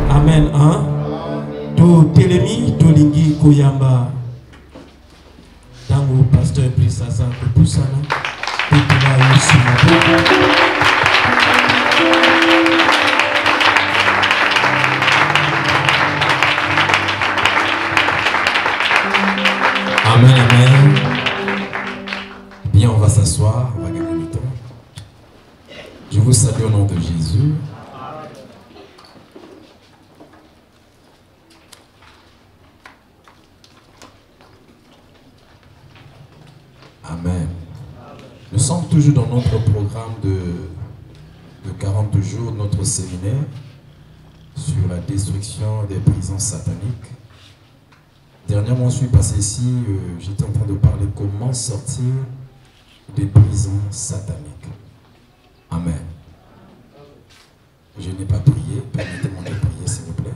Amen. Hein? To Telemi, to Lingi, Koyamba. Tango, pasteur, Prisasa, Kupusana. Amen, amen. Bien, on va s'asseoir, on va gagner du temps. Je vous salue au nom de Jésus. Amen. Nous sommes toujours dans notre programme de 40 jours, notre séminaire sur la destruction des prisons sataniques. Dernièrement, je suis passé ici, j'étais en train de parler comment sortir des prisons sataniques. Amen. Je n'ai pas prié, permettez-moi de prier s'il vous plaît.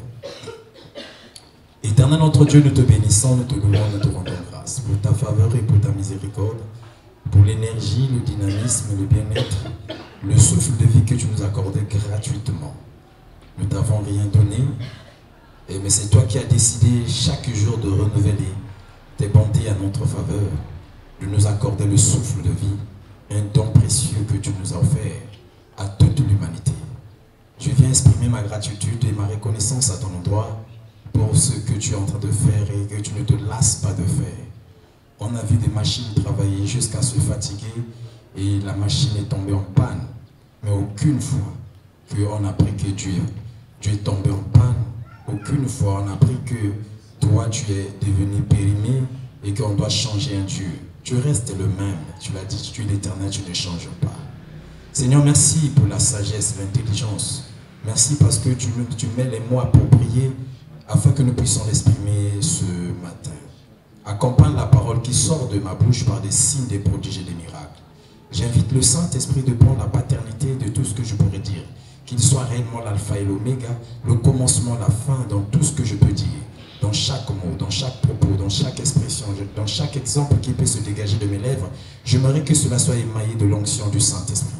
Éternel notre Dieu, nous te bénissons, nous te louons, nous te rendons grâce pour ta faveur et pour ta miséricorde, pour l'énergie, le dynamisme, le bien-être, le souffle de vie que tu nous as accordé gratuitement. Nous t'avons rien donné, mais c'est toi qui as décidé chaque jour de renouveler tes bontés à notre faveur, de nous accorder le souffle de vie, un don précieux que tu nous as offert à toute l'humanité. Je viens exprimer ma gratitude et ma reconnaissance à ton endroit pour ce que tu es en train de faire et que tu ne te lasses pas de faire. On a vu des machines travailler jusqu'à se fatiguer et la machine est tombée en panne. Mais aucune fois qu'on a appris que Dieu est tombé en panne, aucune fois on a appris que toi tu es devenu périmé et qu'on doit changer un Dieu. Tu restes le même, tu l'as dit, tu es l'éternel, tu ne changes pas. Seigneur, merci pour la sagesse, l'intelligence. Merci parce que tu mets les mots appropriés afin que nous puissions l'exprimer ce matin. Accompagne la parole qui sort de ma bouche par des signes, des prodiges et des miracles. J'invite le Saint-Esprit de prendre la paternité de tout ce que je pourrais dire. Qu'il soit réellement l'alpha et l'oméga, le commencement, la fin, dans tout ce que je peux dire. Dans chaque mot, dans chaque propos, dans chaque expression, dans chaque exemple qui peut se dégager de mes lèvres, j'aimerais que cela soit émaillé de l'onction du Saint-Esprit.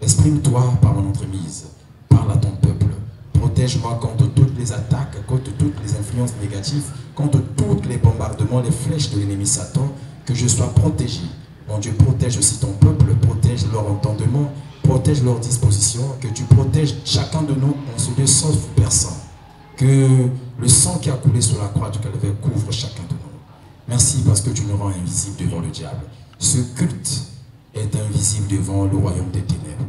Exprime-toi par mon entremise. Parle à ton peuple. Protège-moi contre toutes les attaques, contre toutes les influences négatives, contre tous les bombardements, les flèches de l'ennemi Satan, que je sois protégé. Mon Dieu, protège aussi ton peuple, protège leur entendement, protège leur disposition, que tu protèges chacun de nous en ce lieu sans personne. Que le sang qui a coulé sur la croix du Calvaire couvre chacun de nous. Merci parce que tu nous rends invisibles devant le diable. Ce culte est invisible devant le royaume des ténèbres.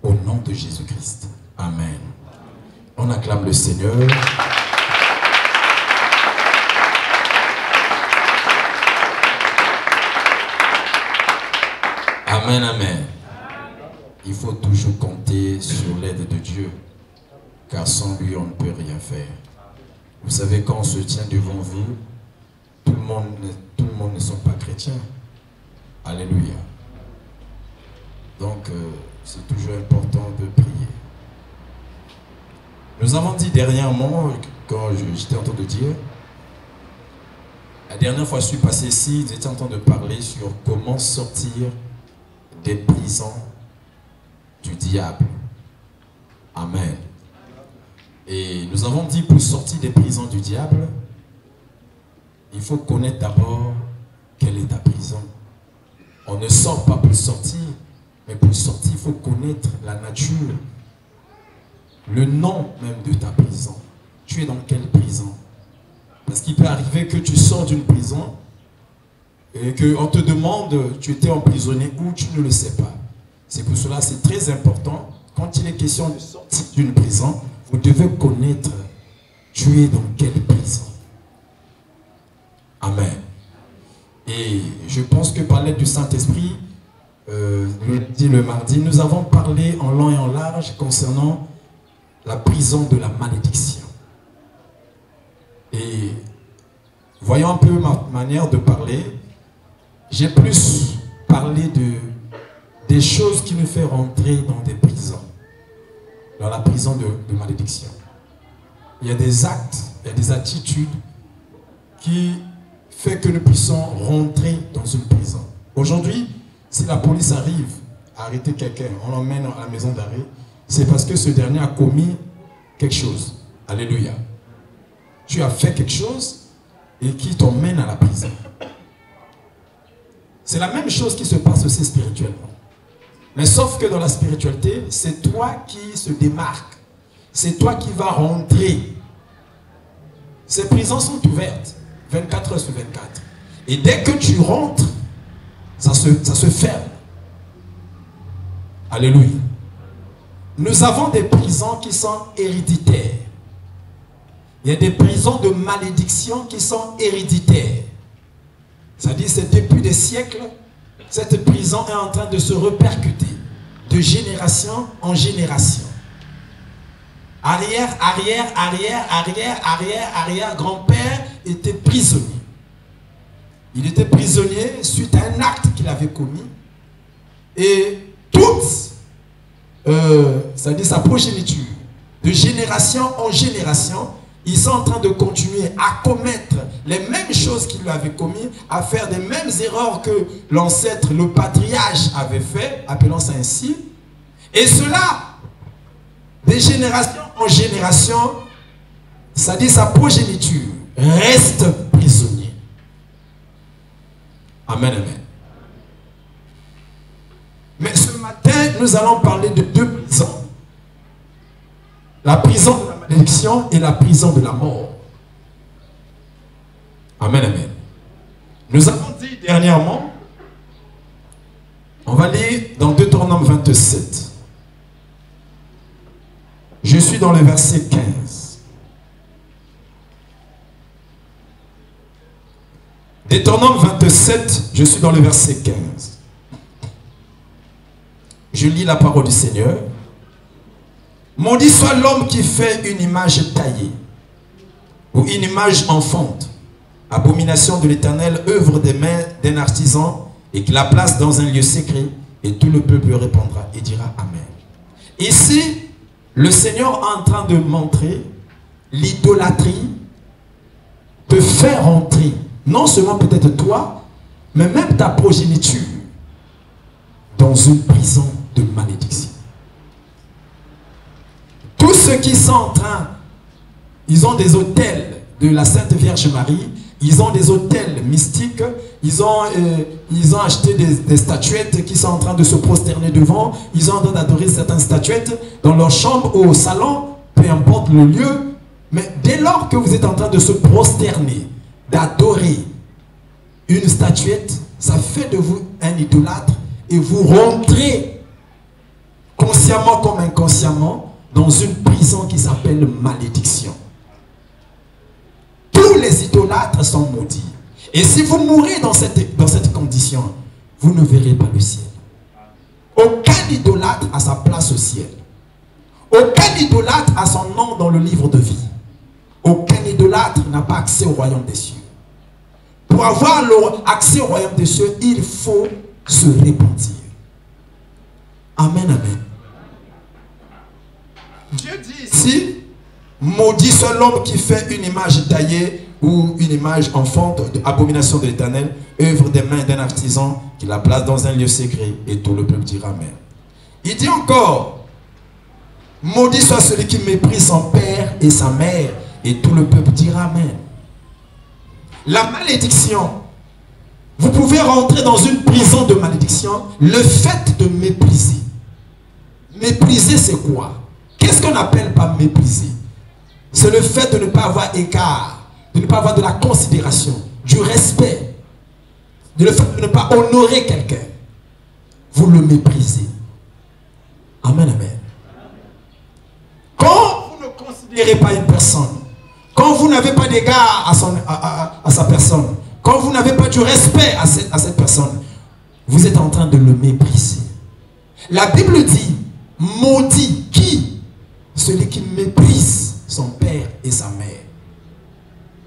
Au nom de Jésus-Christ. Amen. On acclame le Seigneur. Amen, amen. Il faut toujours compter sur l'aide de Dieu, car sans lui, on ne peut rien faire. Vous savez, quand on se tient devant vous, tout le monde ne sont pas chrétiens. Alléluia. Donc, c'est toujours important de prier. Nous avons dit dernièrement, quand j'étais en train de dire, la dernière fois que je suis passé ici, j'étais en train de parler sur comment sortir des prisons du diable. Amen. Et nous avons dit, pour sortir des prisons du diable, il faut connaître d'abord quelle est ta prison. On ne sort pas pour sortir, mais pour sortir, il faut connaître la nature, le nom même de ta prison. Tu es dans quelle prison? Parce qu'il peut arriver que tu sors d'une prison et qu'on te demande, tu étais emprisonné où, tu ne le sais pas. C'est pour cela, c'est très important, quand il est question de sortir d'une prison, vous devez connaître, tu es dans quelle prison. Amen. Et je pense que par l'aide du Saint-Esprit, le mardi, nous avons parlé en long et en large concernant la prison de la malédiction. Et voyons un peu ma manière de parler. J'ai plus parlé des choses qui nous font rentrer dans des prisons, dans la prison de malédiction. Il y a des actes il y a des attitudes qui font que nous puissions rentrer dans une prison. Aujourd'hui, si la police arrive à arrêter quelqu'un, on l'emmène à la maison d'arrêt, c'est parce que ce dernier a commis quelque chose. Alléluia. Tu as fait quelque chose et qui t'emmène à la prison. C'est la même chose qui se passe aussi spirituellement. Mais sauf que dans la spiritualité, c'est toi qui se démarque. C'est toi qui vas rentrer. Ces prisons sont ouvertes 24 heures sur 24. Et dès que tu rentres, ça se ferme. Alléluia. Nous avons des prisons qui sont héréditaires. Il y a des prisons de malédiction qui sont héréditaires. C'est-à-dire, c'est depuis des siècles, cette prison est en train de se répercuter de génération en génération. Arrière, grand-père était prisonnier. Il était prisonnier suite à un acte qu'il avait commis. Et toute, c'est-à-dire sa progéniture, de génération en génération, ils sont en train de continuer à commettre les mêmes choses qu'il avait commis, à faire des mêmes erreurs que l'ancêtre, le patriarche avait fait, appelons ça ainsi. Et cela, de génération en génération, c'est-à-dire sa progéniture, reste prisonnier. Amen, amen. Mais ce matin, nous allons parler de deux prisons. La prison de la malédiction et la prison de la mort. Amen, amen. Nous avons dit dernièrement, on va lire dans Deutéronome 27. Je suis dans le verset 15. Deutéronome 27, je suis dans le verset 15. Je lis la parole du Seigneur. Maudit soit l'homme qui fait une image taillée ou une image enfante, abomination de l'Éternel, œuvre des mains d'un artisan, et qui la place dans un lieu secret, et tout le peuple répondra et dira Amen. Ici, le Seigneur est en train de montrer l'idolâtrie te faire entrer, non seulement peut-être toi, mais même ta progéniture, dans une prison de malédiction. Tous ceux qui sont en train, ils ont des autels de la Sainte Vierge Marie, ils ont des autels mystiques, ils ont acheté des statuettes qui sont en train de se prosterner devant, ils sont en train d'adorer certaines statuettes dans leur chambre ou au salon, peu importe le lieu, mais dès lors que vous êtes en train de se prosterner, d'adorer une statuette, ça fait de vous un idolâtre et vous rentrez consciemment comme inconsciemment dans une prison qui s'appelle malédiction. Tous les idolâtres sont maudits. Et si vous mourrez dans cette condition, vous ne verrez pas le ciel. Aucun idolâtre a sa place au ciel. Aucun idolâtre a son nom dans le livre de vie. Aucun idolâtre n'a pas accès au royaume des cieux. Pour avoir accès au royaume des cieux, il faut se repentir. Amen, amen. Dieu dit ici, maudit soit l'homme qui fait une image taillée ou une image enfante, abomination de l'Éternel, œuvre des mains d'un artisan, qui la place dans un lieu secret, et tout le peuple dira Amen. Il dit encore, maudit soit celui qui méprise son père et sa mère, et tout le peuple dira Amen. La malédiction, vous pouvez rentrer dans une prison de malédiction, le fait de mépriser. Mépriser, c'est quoi? Qu'est-ce qu'on appelle par mépriser? C'est le fait de ne pas avoir égard, de ne pas avoir de la considération, du respect, le fait de ne pas honorer quelqu'un. Vous le méprisez. Amen, amen. Quand vous ne considérez pas une personne, quand vous n'avez pas d'égard à sa personne, quand vous n'avez pas du respect à cette personne, vous êtes en train de le mépriser. La Bible dit, maudit qui? Celui qui méprise son père et sa mère.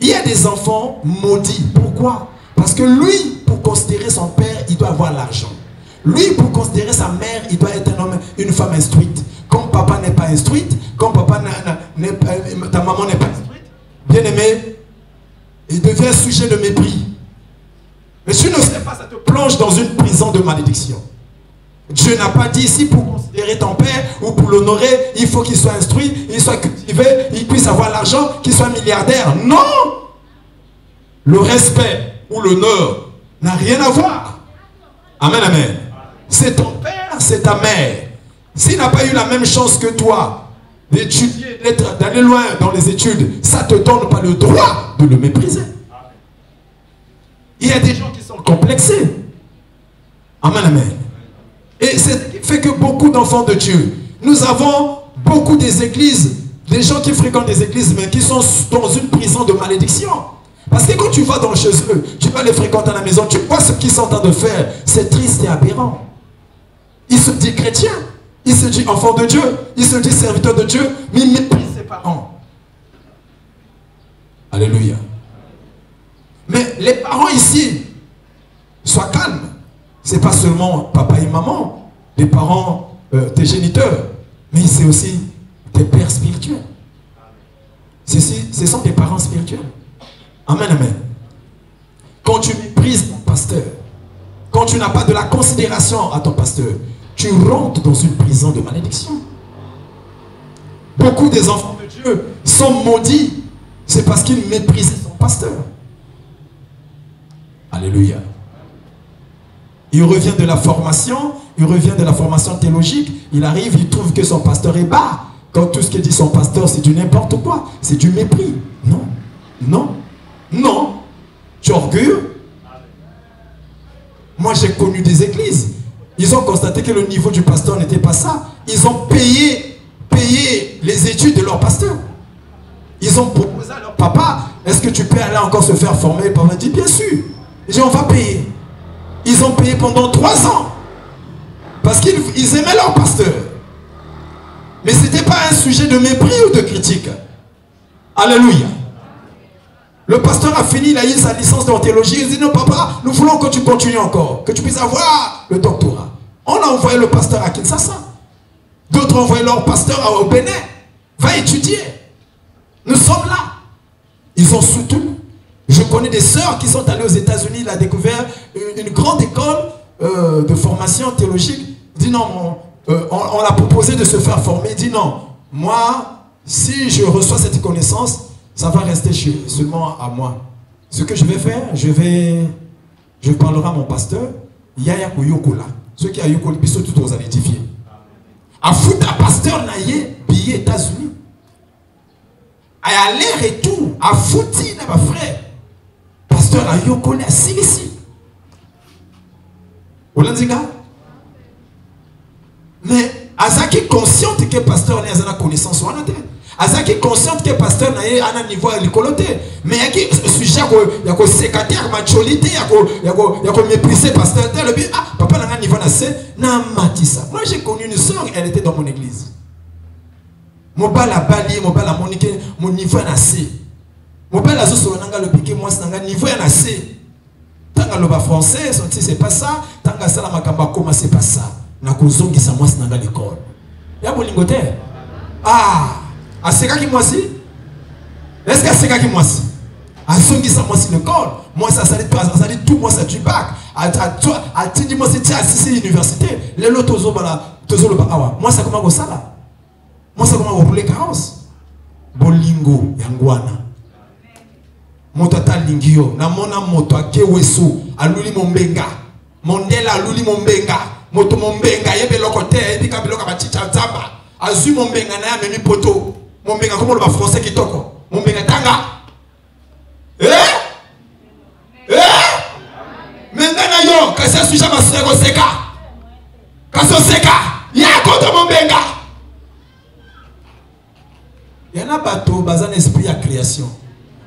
Il y a des enfants maudits. Pourquoi? Parce que lui, pour considérer son père, il doit avoir l'argent. Lui, pour considérer sa mère, il doit être un homme, une femme instruite. Comme papa n'est pas instruite, comme papa ta maman n'est pas instruite, bien-aimé, il devient sujet de mépris. Mais tu ne sais pas, ça te plonge dans une prison de malédiction. Dieu n'a pas dit ici pour considérer ton père ou pour l'honorer, il faut qu'il soit instruit, il soit cultivé, il puisse avoir l'argent, qu'il soit milliardaire. Non! Le respect ou l'honneur n'a rien à voir. Amen, amen. C'est ton père, c'est ta mère. S'il n'a pas eu la même chance que toi d'étudier, d'aller loin dans les études, ça ne te donne pas le droit de le mépriser. Il y a des gens qui sont complexés. Amen, amen. Et c'est ce qui fait que beaucoup d'enfants de Dieu, nous avons beaucoup des églises, des gens qui fréquentent des églises, mais qui sont dans une prison de malédiction. Parce que quand tu vas dans chez eux, tu vas les fréquenter à la maison, tu vois ce qu'ils sont en train de faire. C'est triste et aberrant. Il se dit chrétien, il se dit enfant de Dieu, il se dit serviteur de Dieu, mais il méprise ses parents. Alléluia. Mais les parents ici, sois calme. Ce n'est pas seulement papa et maman, les parents, tes géniteurs, mais c'est aussi tes pères spirituels. Ce sont tes parents spirituels. Amen, amen. Quand tu méprises ton pasteur, quand tu n'as pas de la considération à ton pasteur, tu rentres dans une prison de malédiction. Beaucoup des enfants de Dieu sont maudits. C'est parce qu'ils méprisaient son pasteur. Alléluia. Il revient de la formation, théologique, il arrive, il trouve que son pasteur est bas. Quand tout ce que dit son pasteur, c'est du n'importe quoi, c'est du mépris. Non, non, non. Tu es orgueilleux. Moi, j'ai connu des églises. Ils ont constaté que le niveau du pasteur n'était pas ça. Ils ont payé les études de leur pasteur. Ils ont proposé à leur papa, est-ce que tu peux aller encore se faire former? Le papa dit, bien sûr. Ils dit, on va payer. Ils ont payé pendant 3 ans. Parce qu'ils aimaient leur pasteur. Mais ce n'était pas un sujet de mépris ou de critique. Alléluia. Le pasteur a fini, il a eu sa licence en théologie. Il dit, non papa, nous voulons que tu continues encore. Que tu puisses avoir le doctorat. On a envoyé le pasteur à Kinshasa. D'autres ont envoyé leur pasteur au Bénin. Va étudier. Nous sommes là. Ils ont soutenu. Je connais des sœurs qui sont allées aux États-Unis, il a découvert une grande école de formation théologique. Il dit non, on l'a proposé de se faire former. Il dit non, moi, si je reçois cette connaissance, ça va rester seulement à moi. Ce que je vais faire, je parlerai à mon pasteur. Yaya Koyokola. Ceux qui ont Yokola, ils sont tous aux édifiés. À foutre un pasteur naïe, billet États-Unis. À l'air et tout, à foutre, ma frère. Pasteur a Yokola, ici. Mais Azaki consciente que pasteur n'a pas connaissance. Azaki consciente que pasteur n'a pas un niveau à l'école. Mais il y a un sujet, il y a un secrétaire, macholité, il y a un mépriser pasteur. Ah, papa n'a pas un niveau n'a matissa. Moi j'ai connu une soeur, elle était dans mon église. Mon bal a bali, mon bal a moniqué, mon niveau est assez. Mon père a dit le piqué, moi c'est niveau est assez. Tant que le français, c'est pas ça. Tant que ça, la makamba koma c'est pas ça. Na kozongi sa moi c'est dans l'école. Ya bolingote. Ah, a seka ki moi si? Est-ce que seka ki moi si? A zongi sa moi c'est l'école. Moi ça dit tout moi ça du bac. A tindi moi c'est à université. Les lots tozo le awa. Moi ça comment ça là? Moi ça comment rouler carrosse. Bolingo yangwana. Moto atalingio na mona moto akewesu aluli mombenga mondela aluli mombenga moto mombenga yebe lokote ebika biloka bachicha nzamba azui mombenga na ya memi poto mombenga comme le français kitoko mombenga tanga mengana yo kasa suja masego seka kaso seka ya koto mombenga yana bato bazana esprit ya création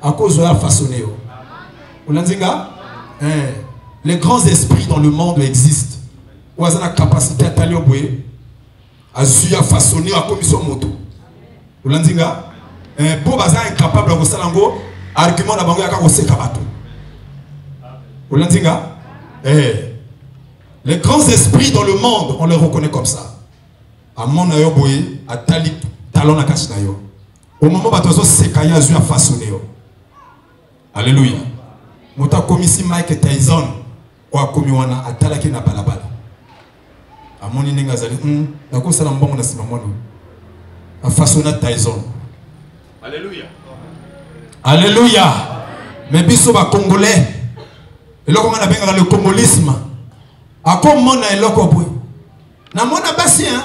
à cause de la façonner. Les grands esprits dans le monde existent. Où ils ont la capacité à taler au bout, à façonner à commission moto. Vous l'avez dit, pour baza incapable de faire un argument d'abord à cause de kabato. Vous l'avez dit, les grands esprits dans le monde, on les reconnaît comme ça. À mon ayo boye, à tali talon à kachinayo. Au moment où tu as sécaillé, tu as façonné. Alléluia. Mota komisi Mike Tyson kwa komi wana atalaki na balabala. Amoni ninga zali na ko sala mbongo na sima mono. A façonna Tyson. Alléluia. Alléluia. Mais biso ba congolais. Eloko ngana benga le congolisme. Ako mona eloko boy. Na mona basi hein.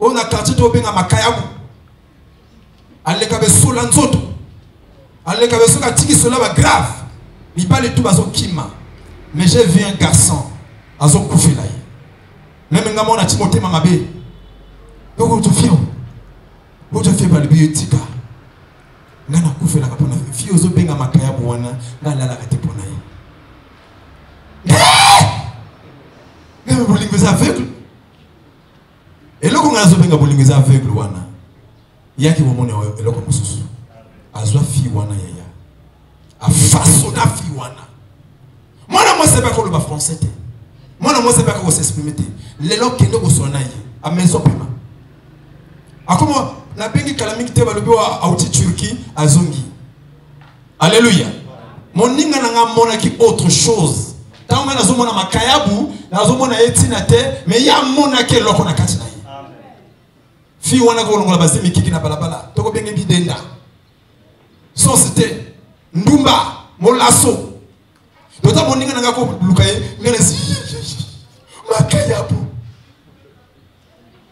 On a quartier to benga makayabu. Aleka be sola nzoto. Aleka be soka tiki sola ba grave. Il parle tout bazo kima. Mais j'ai vu un garçon azo koufi là. Même nga mona Timothée mamabe. Donc tu fio. Bo tu fais pas le biotika. Nga na koufi là kapona fio zo benga makaya bwana nga la la kate pona yi. Nga bolingo aveugle. Et là qu'on a zo benga bolingo aveugle wana. Yaki womone eloko mususu. Azwa fi wana yaya. A façonna fi wana. Moi moi c'est pas qu'on le français. Moi c'est pas qu'on s'exprime. Les locs qui ne sont pas à maison paiement. A comment la bengi kalamiki te balobi a outi Turquie à Zongi. Alléluia. Mon ninga nanga mona ki autre chose. Tant nga nazo mona makayabu, nazo mona etina te, mais ya mona ke loko na kati na yi. Amen. Fi wana ko longola basi mikiki na balabala. Toko bengi bidenda. So c'était Ndumba, Molasso. D'autant mon ninga nanga ko lukaye, ngana si makayabu.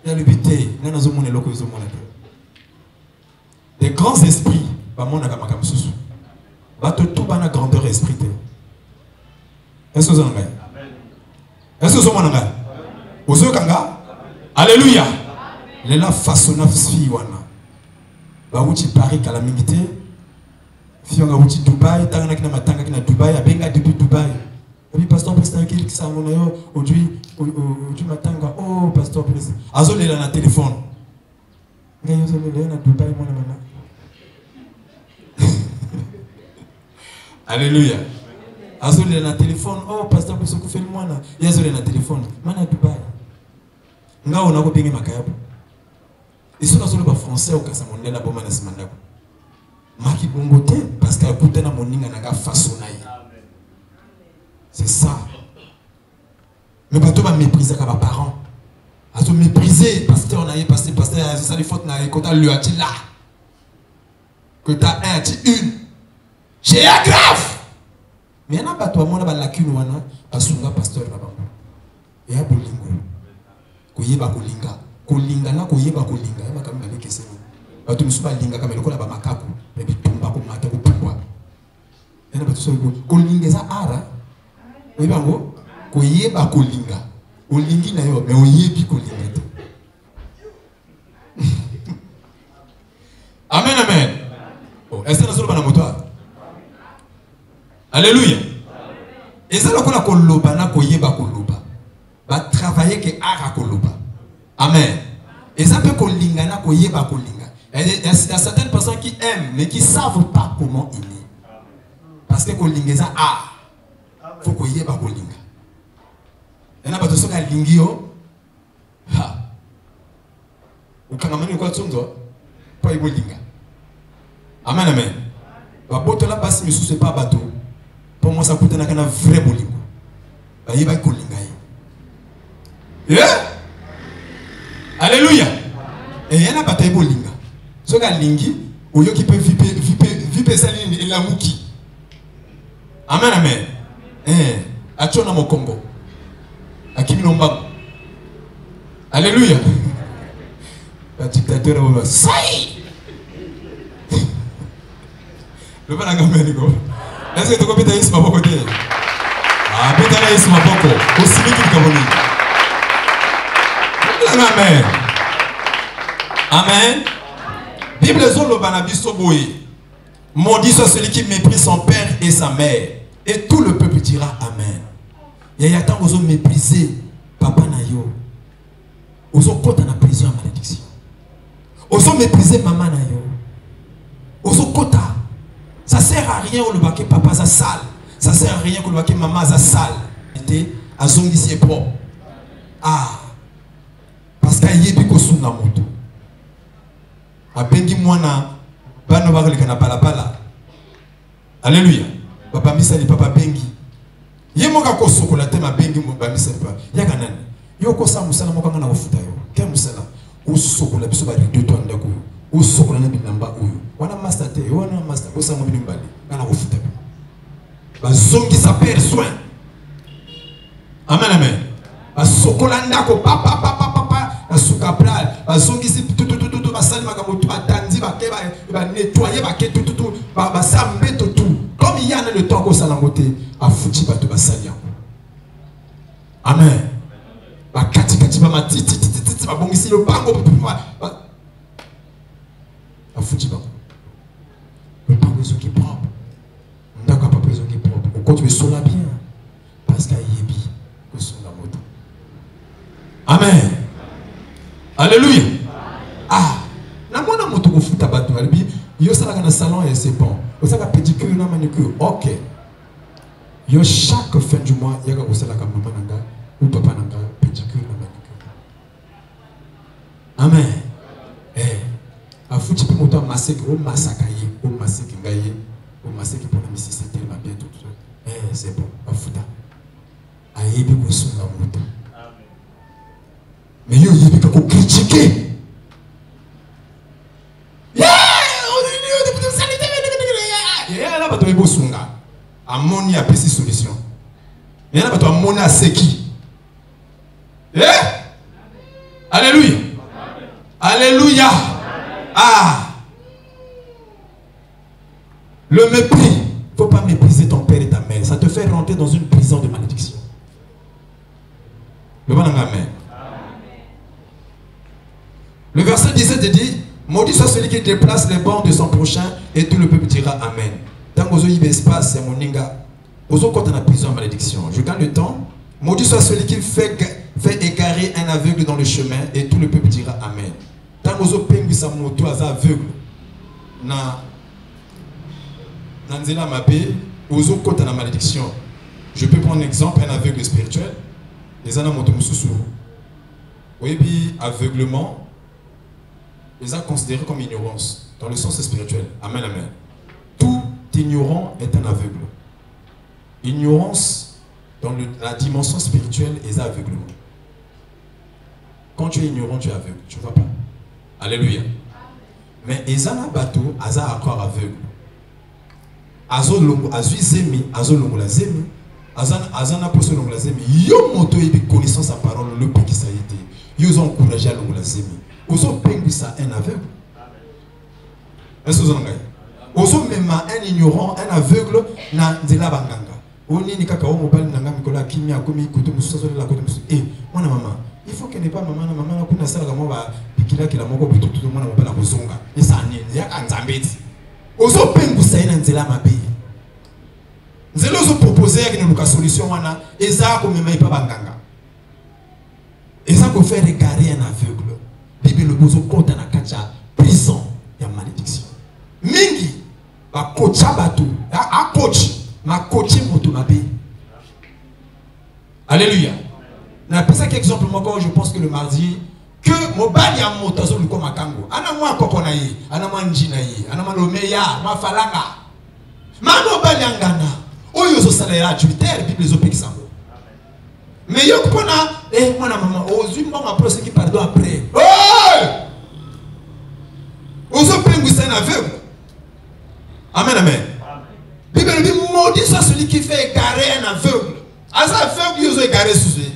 Ya le bité, ngana zo mona loko zo mona. Des grands esprits, ba mona ka makamususu. Ba to tout bana grandeur esprit. Est-ce que vous en avez? Est-ce que vous en avez? Vous en avez? Alléluia. Les la façonna fi wana. Ba wuti Paris kala mingité. Fi on a wuti Dubaï, tanga kina matanga kina Dubaï, abenga depuis Dubaï. Et puis pasteur président qui ça mon yo aujourd'hui matanga oh pasteur président. Azo le na téléphone. Ngayo zo le na Dubaï mon mama. Alléluia. Azole na téléphone, oh pasteur pour ce que fait le moine. Il azole na téléphone, mana Dubaï. Nga on a ko bengi makayabu. Et sur azole ba français au kasa mon na bomana simandako. Maki bongote parce que akuta na moninga na ga façonna yi. C'est ça. Mais bato ba mépriser ka ba parents. Azo mépriser pasteur na yi pasteur azo ça les fautes na kota lui ati là. Que t'as un ati une. J'ai un grave. Mais il y a pas toi mona ba lacune wana basunga pasteur na bango. Et ya bolingo. Koyeba kolinga. Kolinga na koyeba kolinga. Ya makamba le kese. Ba to misuba linga kama lokola ba makaku. Et puis tumba ko mata ko pumba. Et na ba to so kolinga za ara. Oyeba ngo koyeba kolinga. Olingi na yo mais oyebi kolinga. Amen amen. Oh, est-ce que nous sommes dans moto? Alléluia. Et ça là qu'on a koloba na koyeba koloba. Va travailler que ara koloba. Amen. Et ça peut kolinga na koyeba kolinga. Il y a certaines personnes qui aiment mais qui savent pas comment aimer. Parce que kolinga ça ah. Faut koyeba kolinga. Et na bato soka lingio. Ha. Ukangamani kwa tsondo pa ibolinga. Amen amen. Ba boto la basi misusu pas bateau. Pour moi ça coûte un vrai bolingo. Bah il va kolinga. Yeah. Alléluia. Et il y a un bataille bolinga. Ce gars lingi, au lieu qui peut vivre ça et la mouki. Amen amen. Achona mo Congo. Akimi nomba. Alléluia. La dictature va saï. Le pas la gamelle go. Est-ce que tu comprends bien ce que tu dis? Ah, bien là, c'est ma boko. Aussi vite que vous Amen. Amen. Bible zolo banabi soboye. Maudit soit celui qui méprise son père et sa mère. Et tout le peuple dira Amen. Il y a tant aux hommes mépriser papa na yo. Aux hommes côté na prison à malédiction. Aux hommes mépriser maman na yo. Aux hommes côté. Ça sert à rien au baquet papa ça sale. Ça sert à rien au baquet maman ça sale. À zongi c'est propre. Ah. Parce qu'il y a des personnes dans moto. A bengi mwana bano bakoleka na palapala. Alléluia. Papa misali papa bengi. Yemoka ko sokola te ma bengi mo ba misali pa. Yaka nani? Yo ko sa musala mo kanga na ofuta yo. Ke musala? O sokola biso ba rido to ndako. O sokola na binamba oyo. Wana master te, wana master ko sa mo binimbali. Kana ofuta. Ba zongi sa père soin. Amen amen. Ba sokola ndako papa papa papa na suka pral. Ba zongi si tout basali makamoto atandi ba ke ba nettoyer ba ke tout ba sambe tout. Comme il y a le temps qu'on s'en a monté, à foutu bateau basali. Amen. Ba kati ba ma titi ba bongisi le bango ba foutu ba. Le bango est qui propre. Ndaka pas besoin qui propre. On continue sur la bien parce qu'il y a yebi que sur la moto. Amen. Alléluia. Ah, la mona moto ko futa bateau albi. Yo sala dans le salon et c'est bon. Vous savez pédicure na manucure. OK. Yo chaque fin du mois, il y a ko sala ka maman nanga ou papa nanga pédicure na manucure. Amen. A futi pe moto masser o masakaye, o masser ngaye, o masser ki pona misi c'est tellement bien tout. C'est bon. A futa. A yebi ko sunga moto. Amen. Mais yo yebi ko critiquer. Amoni a pris solution. Il y en a pas amoni à seki. Alléluia. Alléluia. Ah. Le mépris. Il ne faut pas mépriser ton père et ta mère. Ça te fait rentrer dans une prison de malédiction. Le bon amen. Le verset 17 dit: maudit soit celui qui déplace les bords de son prochain, et tout le peuple dira amen. Tant que vous avez espace, c'est mon ninga. Vous avez en prison en malédiction. Je gagne le temps. Maudit soit celui qui fait égarer un aveugle dans le chemin, et tout le peuple dira amen. Tant que vous avez sa moto aveugle, na nzela mapé, vous avez en malédiction. Je peux prendre un exemple, un aveugle spirituel. Les ana moto mususu. Oui, puis aveuglement, les a considérés comme ignorance dans le sens spirituel. Amen, amen. Tout ignorant est un aveugle. Ignorance dans la dimension spirituelle est aveuglement. Quand tu es ignorant, tu es aveugle. Tu ne vois pas. Alléluia. Mais Ezana bateau, Aza encore aveugle. Azo longo, Azu zemi, Azo longo la zemi, Azana poso longo la zemi. Yo moto et connaissance sa parole, le pays qui ça a été. Yo ont encouragé à longo la zemi. Ozo pengu ça un aveugle. Est-ce que vous en avez? Ozo même un ignorant, un aveugle, na nzela banganga. Oni ni kaka o mobile nanga mikola kimia komi kutu mususu la kote mususu. Mwana maman, il faut qu'elle n'est pas maman na kuna sala kama ba pikila kila moko bitu tout mwana mobile la kozonga. Esa nini ya kanzambeti. Ozo pengu ça ina nzela mabe. Nzela ozo proposer ya kina solution wana eza ko mema ipa banganga. Eza ko faire égarer un aveugle. Bibi le bozo kota na kacha prison ya malédiction. Mingi ba kocha batu, a coach ma coaching moto mabe. Alléluia. Na pesa quelques exemples encore, je pense que le mardi que mobali ya moto zo liko makango. Ana mwa kokona yi, ana mwa njina yi, ana mwa lomeya, mwa falanga. Ma mobali ngana. Oyo zo salaire Jupiter Bible zo pekisamo. Mais yo kupona mwana mama ozu mbonga pro ce qui pardon après. Ozo pengu ça na aveugle. Amen amen. Bible dit maudit soit celui qui fait égarer un aveugle. Asa aveugle yo zo égarer sous lui.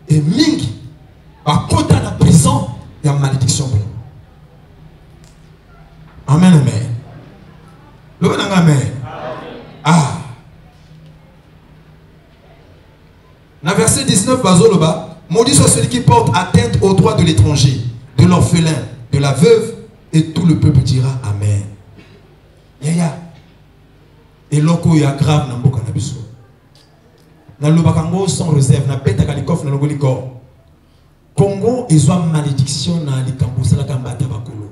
Et mingi va côté la prison, il y a malédiction. Amen amen. Le bon amen. Ah. Dans le verset 19, Bazoloba, maudit soit celui qui porte atteinte aux droits de l'étranger, de l'orphelin, de la veuve, et tout le peuple dira amen. Yaya. Et l'oko ya grave na mboka na biso. Na lobakango sans réserve, na beta kalikof na logoliko. Congo, ils ont malédiction na likambo sala kambata bakolo.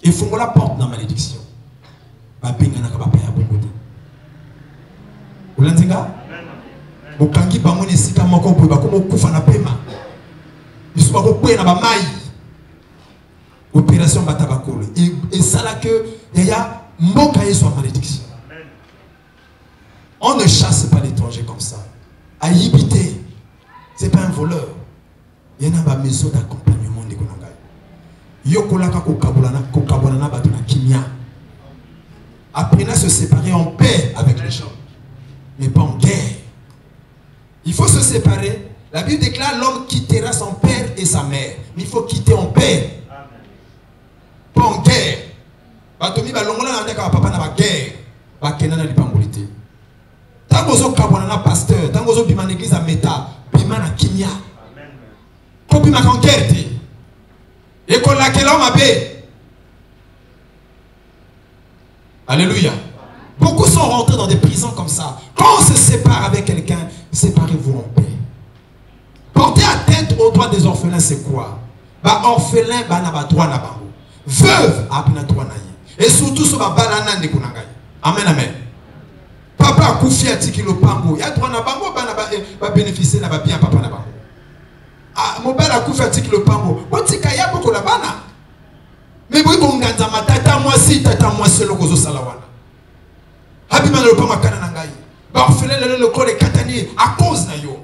Et fongola porte na malédiction. Ba pinga na kabapa ya bongote. Ulanzinga? Bokangi bango ni sika moko boy bakomo kufa na pema. Biso bako kwe na ba mai. Opération génération batabakolo. Et ça là que il y a mboka soit malédiction. On ne chasse pas l'étranger comme ça. À Yibité, ce n'est pas un voleur. Il y en a une maison d'accompagnement de Konanga. Yokolaka kokabulana batuna kimia. Apprenez à se séparer en paix avec les gens, mais pas en guerre. Il faut se séparer. La Bible déclare l'homme quittera son père et sa mère. Mais il faut quitter en paix. Pas en guerre. Batomi balongola na ndeka papa na ba guerre. Ba kenana lipangolité. Tango zo kabona na pasteur, tango zo bima na église à Meta, bima na kimia. Ko bima en guerre te. Et qu'on la kela mabe. Alléluia. Beaucoup sont rentrés dans des prisons comme ça. Quand on se sépare avec quelqu'un, séparez-vous en paix. Porter atteinte aux droits des orphelins, c'est quoi? Bah orphelin, bah n'a pas droit na bango. Veuve, a pas droit na y. Et surtout sur ba balana de kunangai. Amen, amen. Papa a koufi a tiki le pango. Ya droit na bango, bah bénéficier na ba bien papa na bango. Ah, mon père a koufi a tiki le pango. Botika ya boko la bana. Mais vous konganza matata moi si tata moi c'est le gozo salawana. Habima le pango kana nangai. Bah orphelin le col est katani à cause na yo.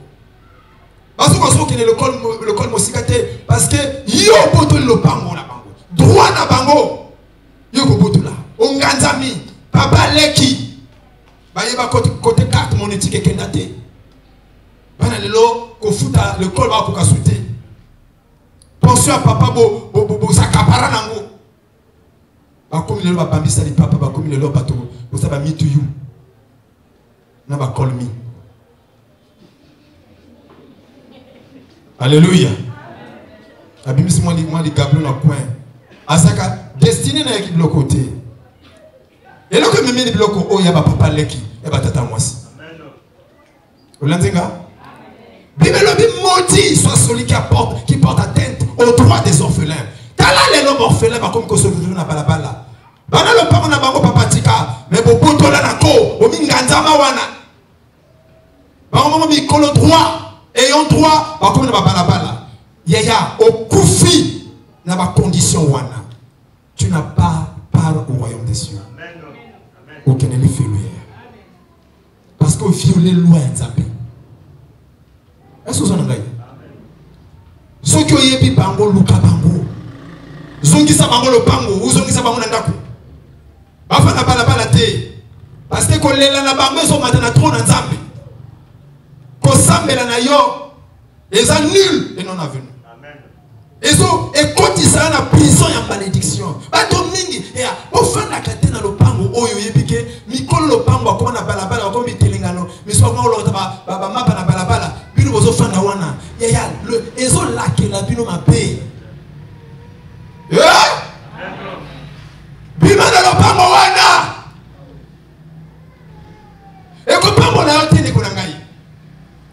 Parce que le col mosikate parce que yo boto le pango na bango. Droit na bango. Yo boto là. Onganzami papa leki. Ba yeba côté carte monétique kendate. Bana lelo ko futa le col ba ko kasute. Pension à papa bo sakapara nango. Ba komi lelo ba bambisa li papa ba komi lelo bato bo sa ba me to you. Na ba call me. Alléluia. Abimisi moi li gablo na coin. Asaka destiné na équipe le côté. Et là que me met le bloc oh ya ba papa leki et ba tata moi si. Amen. Olanzinga. Bible le maudit soit celui qui porte atteinte aux droits des orphelins. Tala les hommes orphelins ba comme ko se na balabala. Bana le papa na bango papa tika mais bo boto la na ko o minganzama wana. Ba maman mi kolo droit. Ayant droit à comme na balabala. Yaya au koufi na ba condition wana. Tu n'as pas part au royaume des cieux. Amen. Aucun ne fait lui. Parce que violer loi nzambe. Est-ce que vous en avez? Ceux qui ont yebi bango luka bango. Zongi sa bango le bango, ou zongi sa bango na ndako. Ba fa na balabala te. Parce que ko lela na bango so matana trop na nzambe. Kosambela na yo eza nul et non avenu. Amen. Ezo et quand il sera na prison ya malédiction. Ba to mingi ya o fanda katena lo pango oyo yebike mikolo lo pango akoma na balabala akoma bitelengano miso ko lo ta ba mapa na balabala bino bozo fanda wana ya le ezo lakela bino mabe. Bima na lo pango wana. E ko pango na yo tene ko na ngai.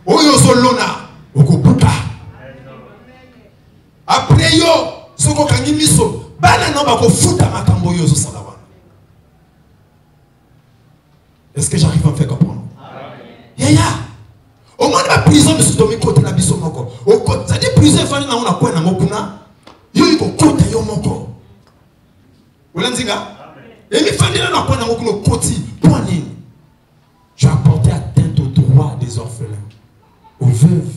Oyo solona okubuka. Après yo soko kangi miso bana no bako futa makambo yo zo salawana. Est-ce que j'arrive à me faire comprendre? Yaya. Au moins la prison de ce domaine côté la biso moko. Au côté ça dit prison fani na ona kwa na mokuna. Yo iko côté yo moko. Olanzinga? Et mi fani na kwa na mokuna côté point nini? Je vais apporter atteinte aux droits des orphelins, aux veuves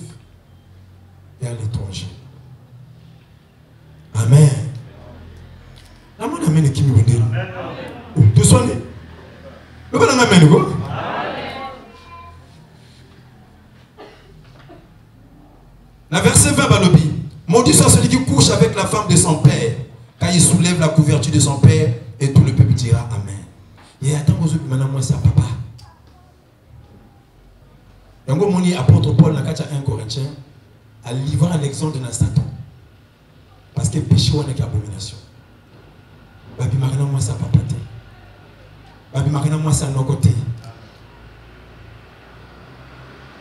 et à l'étranger. Amen. Amen. Amen. Qui me dit? Tu sonnes? Le bon amen. La verset 20 Balobi. Maudit soit celui qui couche avec la femme de son père, car il soulève la couverture de son père, et tout le peuple dira Amen. Et attends, maintenant moi c'est papa. Yango moni apôtre Paul na kacha 1 Corinthiens a livré l'exemple de Satan. Parce que péché on est qu'abomination. Babi marina moi ça papa te. Babi marina moi ça no côté.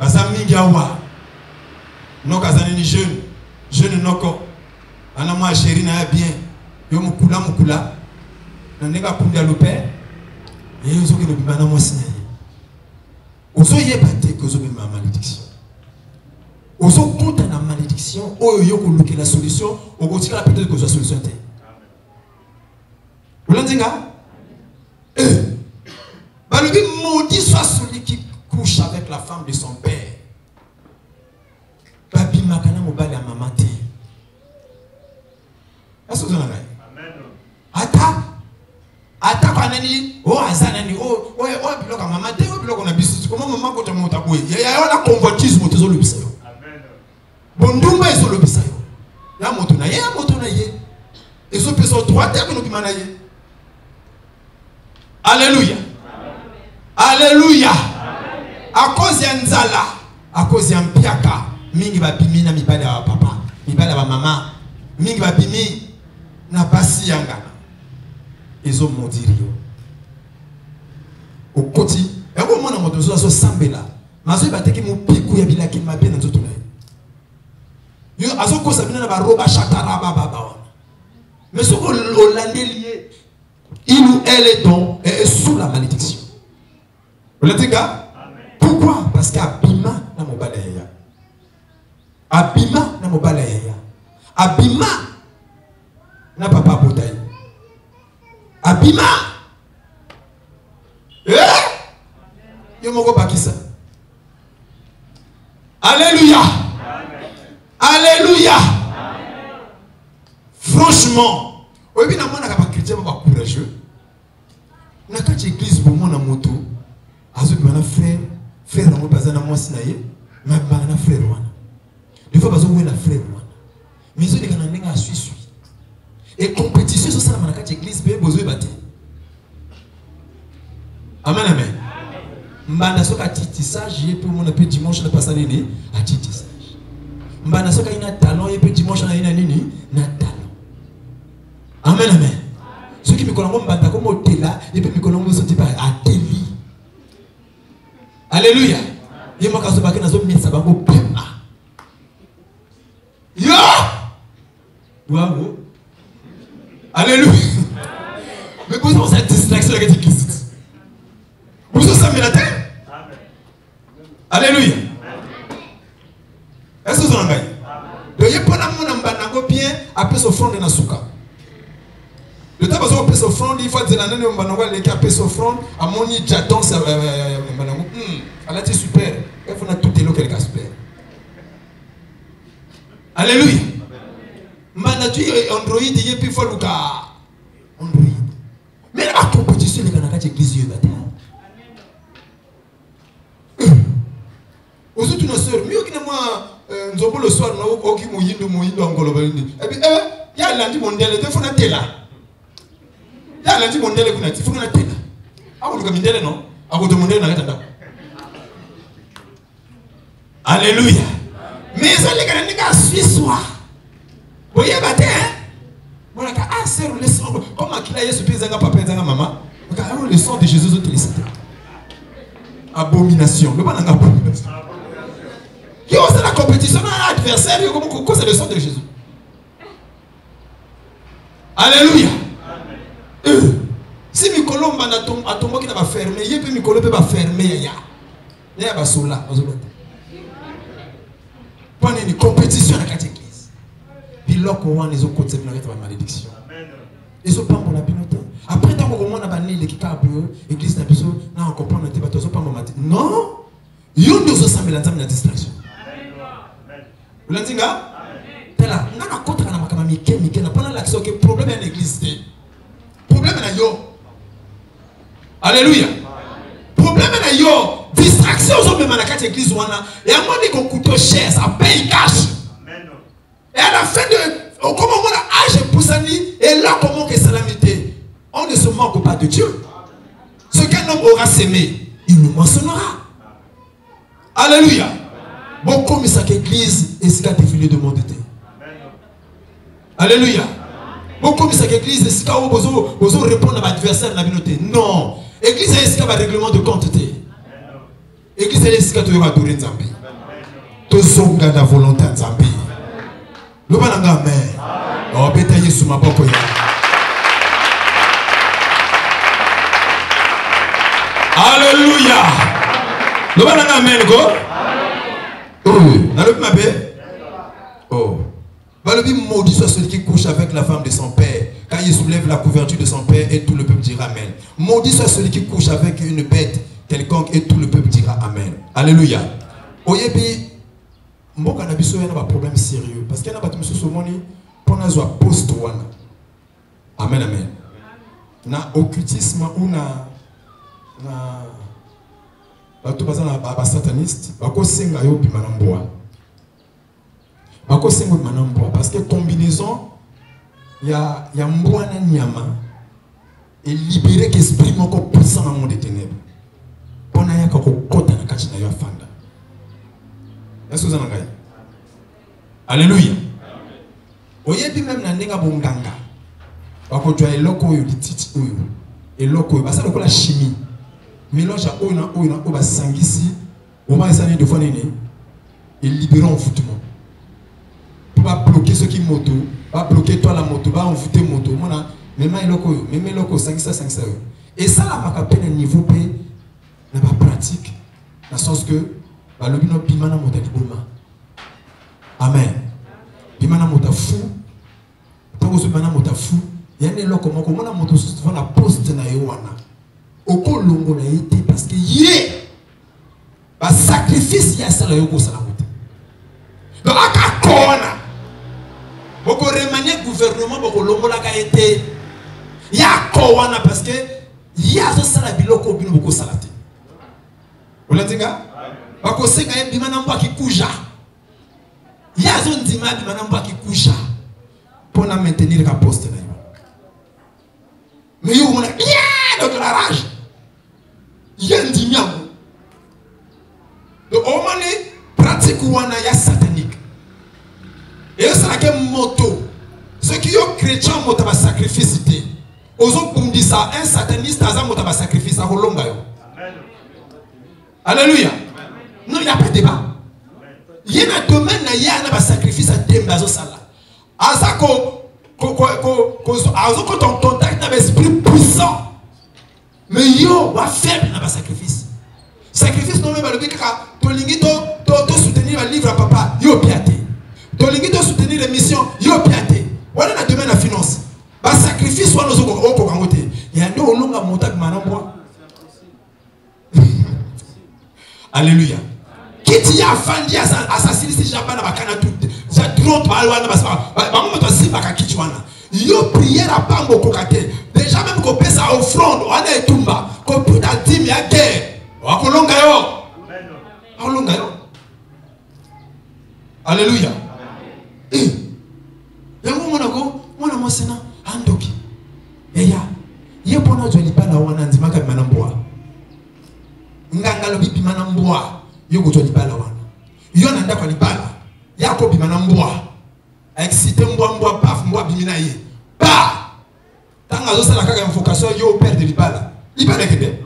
Bazami gawa. No kazani ni jeune noko. Ana moi chéri na bien. Yo mukula. Na nega pundia le père. Et yo zoki no bibana moi signé. Ozo yebate que ozo ma malédiction. Ozo compte na malédiction, oyo yo ko luki la solution, o ko tira peut-être que la solution était. Vous l'entendez? Maudit soit celui qui couche avec la femme de son père. Papi makana mobali à maman. Est-ce que vous en avez? Ata kwa nani o azanani o biloka mama te o biloka na bisu comment maman ko tamo taboye ya ona convoitisme to zo lobisa yo. Amen. Bondumba eso lobisa yo. Ya moto na ye. Eso peso droite ko no kimana ye. Alléluia. Alléluia. À cause ya nzala, à cause ya mpiaka, mingi ba bimi na mibale ya papa, mibale ya mama, mingi ba bimi na basi yanga. Ils ont maudit Rio. Au côté, et au moment où on a sambela, ma soeur va te dire que mon pico y a bien qui m'a bien dans tout le monde. Yo, à ce que ça vient d'avoir roba chatara baba. Mais ce qu'on l'a lié, il ou elle est donc est sous la malédiction. Vous l'avez dit, pourquoi? Parce qu'Abima n'a mon balaya. Abima n'a mon balaya. Abima n'a pas bouteille. Abima. Yo moko bakisa. Alléluia. Alléluia. Franchement, oyebi na mwana ka chrétien ba courageux. Na ka église bo mona moto. Azo bi na frère na mo bazana mwasi na ye, ma ba na frère wana. Des fois bazo we na frère wana. Mais zo dika na ndinga suisse. Et compétition sur ça dans la église be besoin bâti. Amen amen. Mbana soka titissage yé pour mon peu dimanche na passer nini à titissage. Mbana soka ina talent yé peu dimanche na ina nini na talent. Amen amen. Ceux qui me connaissent mbanda comme hôtela et puis me connaissent sont pas à télé. Alléluia. Yé mo kaso bakena zo misa bango pema. Yo! Wow. Alléluia. Mais vous avez cette distraction avec l'église. Vous avez la terre. Alléluia. Est-ce que vous en avez? Donc, il y a pas de bien après ce front de Nasuka. Le temps où on peut s'offrande, il faut dire l'année où on va les caper s'offrande, à mon nid, j'attends ça. Elle a dit super. Il faut tout est là qu'elle est super. Alléluia. Manatu Android y puis faut Luka Android. Mais la compétition les canaka église yo data. Aujourd'hui nos sœurs, mieux que moi nzombo le soir na oki moyindo angolo balini. Et puis ya lundi mondial te fona tela. Ya lundi mondial kuna ti fona tela. Awo luka mindele non? Awo de mondial na kata. Alléluia. Mais ça les canaka suisse. Vous voyez, le sang, comme maman, le sang de Jésus est télécité. Abomination. Le ban abomination. Il y a aussi la compétition dans l'adversaire, c'est le sang de Jésus. Alléluia. Si Mikolo a tombé qui n'a fermé, il peut Mikolo peut pas fermer. Il y a Basola. Pendant une compétition dans la catégorie. Puis là, on les autres côtés de la malédiction. Ils sont pas pour la pinote. Après, tant qu'on a banni les kika l'église n'a pas on comprend notre débat, pas mon matin. Non, il y a deux autres samedi la distraction. Vous l'entendez? T'es là, on a contre la makama Mickey, n'a pas l'action que problème est l'église. Problème est yo. Alléluia. Problème est yo. Distraction aux hommes de la église et à moi dit qu'on coûte cher, ça paye cash. Et à la fin de comment on a âge poussani et là comment que salamité, on ne se manque pas de Dieu. Ce qu'un homme aura sémé, il nous mentionnera. Alléluia. Bon comme ça l'église est ce qu'a défilé de mon été. Alléluia. Bon comme ça l'église est ce qu'a besoin répondre à l'adversaire de la communauté. Non. L'église est ce qu'a un règlement de compte. L'église est ce qu'a tu vas adorer Nzambi. Tu songa la volonté de Nzambi. Le bananga amen. Oh betaye sous ma boko ya. Alléluia. Le bananga amen go. Oh, n'allez ma bé. Oh. Balobi maudit soit celui qui couche avec la femme de son père. Quand il soulève la couverture de son père et tout le peuple dira Amen. Maudit soit celui qui couche avec une bête quelconque et tout le peuple dira Amen. Alléluia. Oyebi, mboka na biso yana ba problème sérieux parce qu'il y a pas de monsieur somoni pour na zo post wana. Amen amen. Na occultisme ou na bato bazana ba sataniste bako senga yo bima na mboa. Bako senga bima na mboa parce que combinaison il y a mboa na nyama et libérer qu'esprit moko puissant dans le monde des ténèbres. Pona ya ko kota na kati na yo afanda. Est-ce que vous en avez? Alléluia. Oyebi même na nenga bonganga. Bako jwa eloko oyo lititi oyo. Eloko oyo basa lokola chimie. Mélange à oyo na oyo ba sangisi. On va essayer de faire nene et libérer envoûtement. Pour pas bloquer ceux qui moto, pas bloquer toi la moto, pas envoûter moto. Mona même eloko oyo, même eloko sangisa yo. Et ça la makapena niveau pe na ba pratique. Dans le sens que le bino bimana mota liboma. Amen. Bimana mota fou. Tango so bimana mota fou. Yane loko moko mona moto souvent la poste na yowana. Oko longo na été parce que yé ba sacrifice ya sala yoko sala mota. Donc aka kona. Boko remanier gouvernement boko longo la ka été. Ya kowana parce que ya so sala biloko bino boko salate. Olandinga? Bako senga ye bimana mwa kikuja. Yazo ndima bimana mwa kikuja. Pour na maintenir la poste na yo. Mais yo mona de la rage. Yendi nyamu. Donc au moment pratique wana ya satanique. Et ça la ke moto. Ceux qui ont chrétien moto ba sacrifice té. Ozo bundi ça un sataniste aza moto ba sacrifice a kolonga yo. Alléluia. Non, il n'y a pas de débat. Il y a un domaine il y a un sacrifice à Tembazo Sala. Azako, ton contact avec l'esprit puissant. Mais yo, va faible dans le sacrifice. Sacrifice, non, mais le but, tu soutenir le livre à papa, yo piaté. Tu soutenir l'émission, yo piaté. On a un domaine de la finance. Le sacrifice, on a un il y a un long montagne manambois. Alléluia. Qui t'y a fandi assassiné si j'ai pas na bakana tout. J'ai trop balwana baspa. Ba mo to si baka kichwana. Yo prière à pambo kokate. Déjà même ko pesa offrande, on a etumba. Ko puta dîme ya guerre. Wa kolonga yo. Amen. Kolonga yo. Alléluia. Eh. Yango mona mosena andoki. Eya. Yepona joli bana wana ndimaka manamboa. Nganga lobi bimana mboa yoko to libala wana yona ndako libala yako bimana mboa excité mboa paf mboa bimina ye ba tanga zo sala kaka invocation yo père de libala kende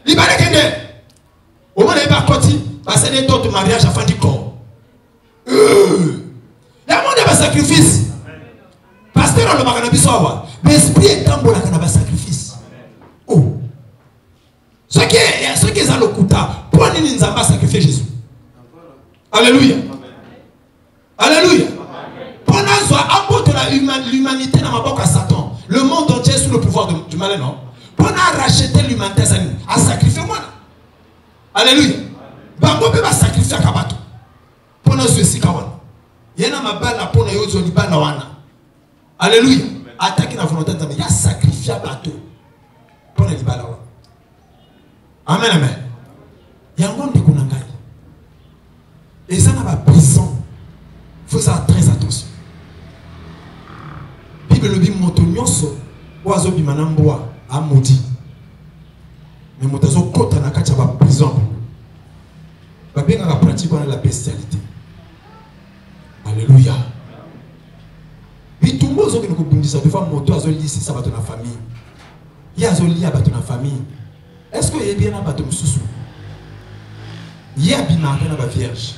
libala kende o mona ba koti ba sene to mariage afin du corps ya monde ba sacrifice pasteur le makana bisowa l'esprit tambola kana ba sacrifice oh. Ce qui est dans le kuta, pour nous nzamba sacrifier Jésus. Alléluia. Alléluia. Pour nous apporter l'humanité dans ma boque à Satan. Le monde entier sous le pouvoir du malin, non? Pour nous racheter l'humanité à sacrifier moi. Alléluia. Bango peut pas sacrifier à Kabato. Pour nous ceci kawana. Yena mabala pour nous yozo libana wana. Alléluia. Attaquer la volonté de Dieu. Ya sacrifier à bateau. Pour nous libana wana. Amen, amen. Yangon de Kunangai. Et ça n'a pas prison. Il faut faire très attention. Bible le dit moto nyonso oazo bimanamboa a maudit. Mais motazo kota na kacha ba prison. Ba benga ka pratique la bestialité. Alléluia. Bitumbo zo ke ko bundisa de fois moto azo lisi ça va dans la famille. Il y a zo lia ba dans la famille. Est-ce que y a bien un bateau sous? Il y a bien un vierge.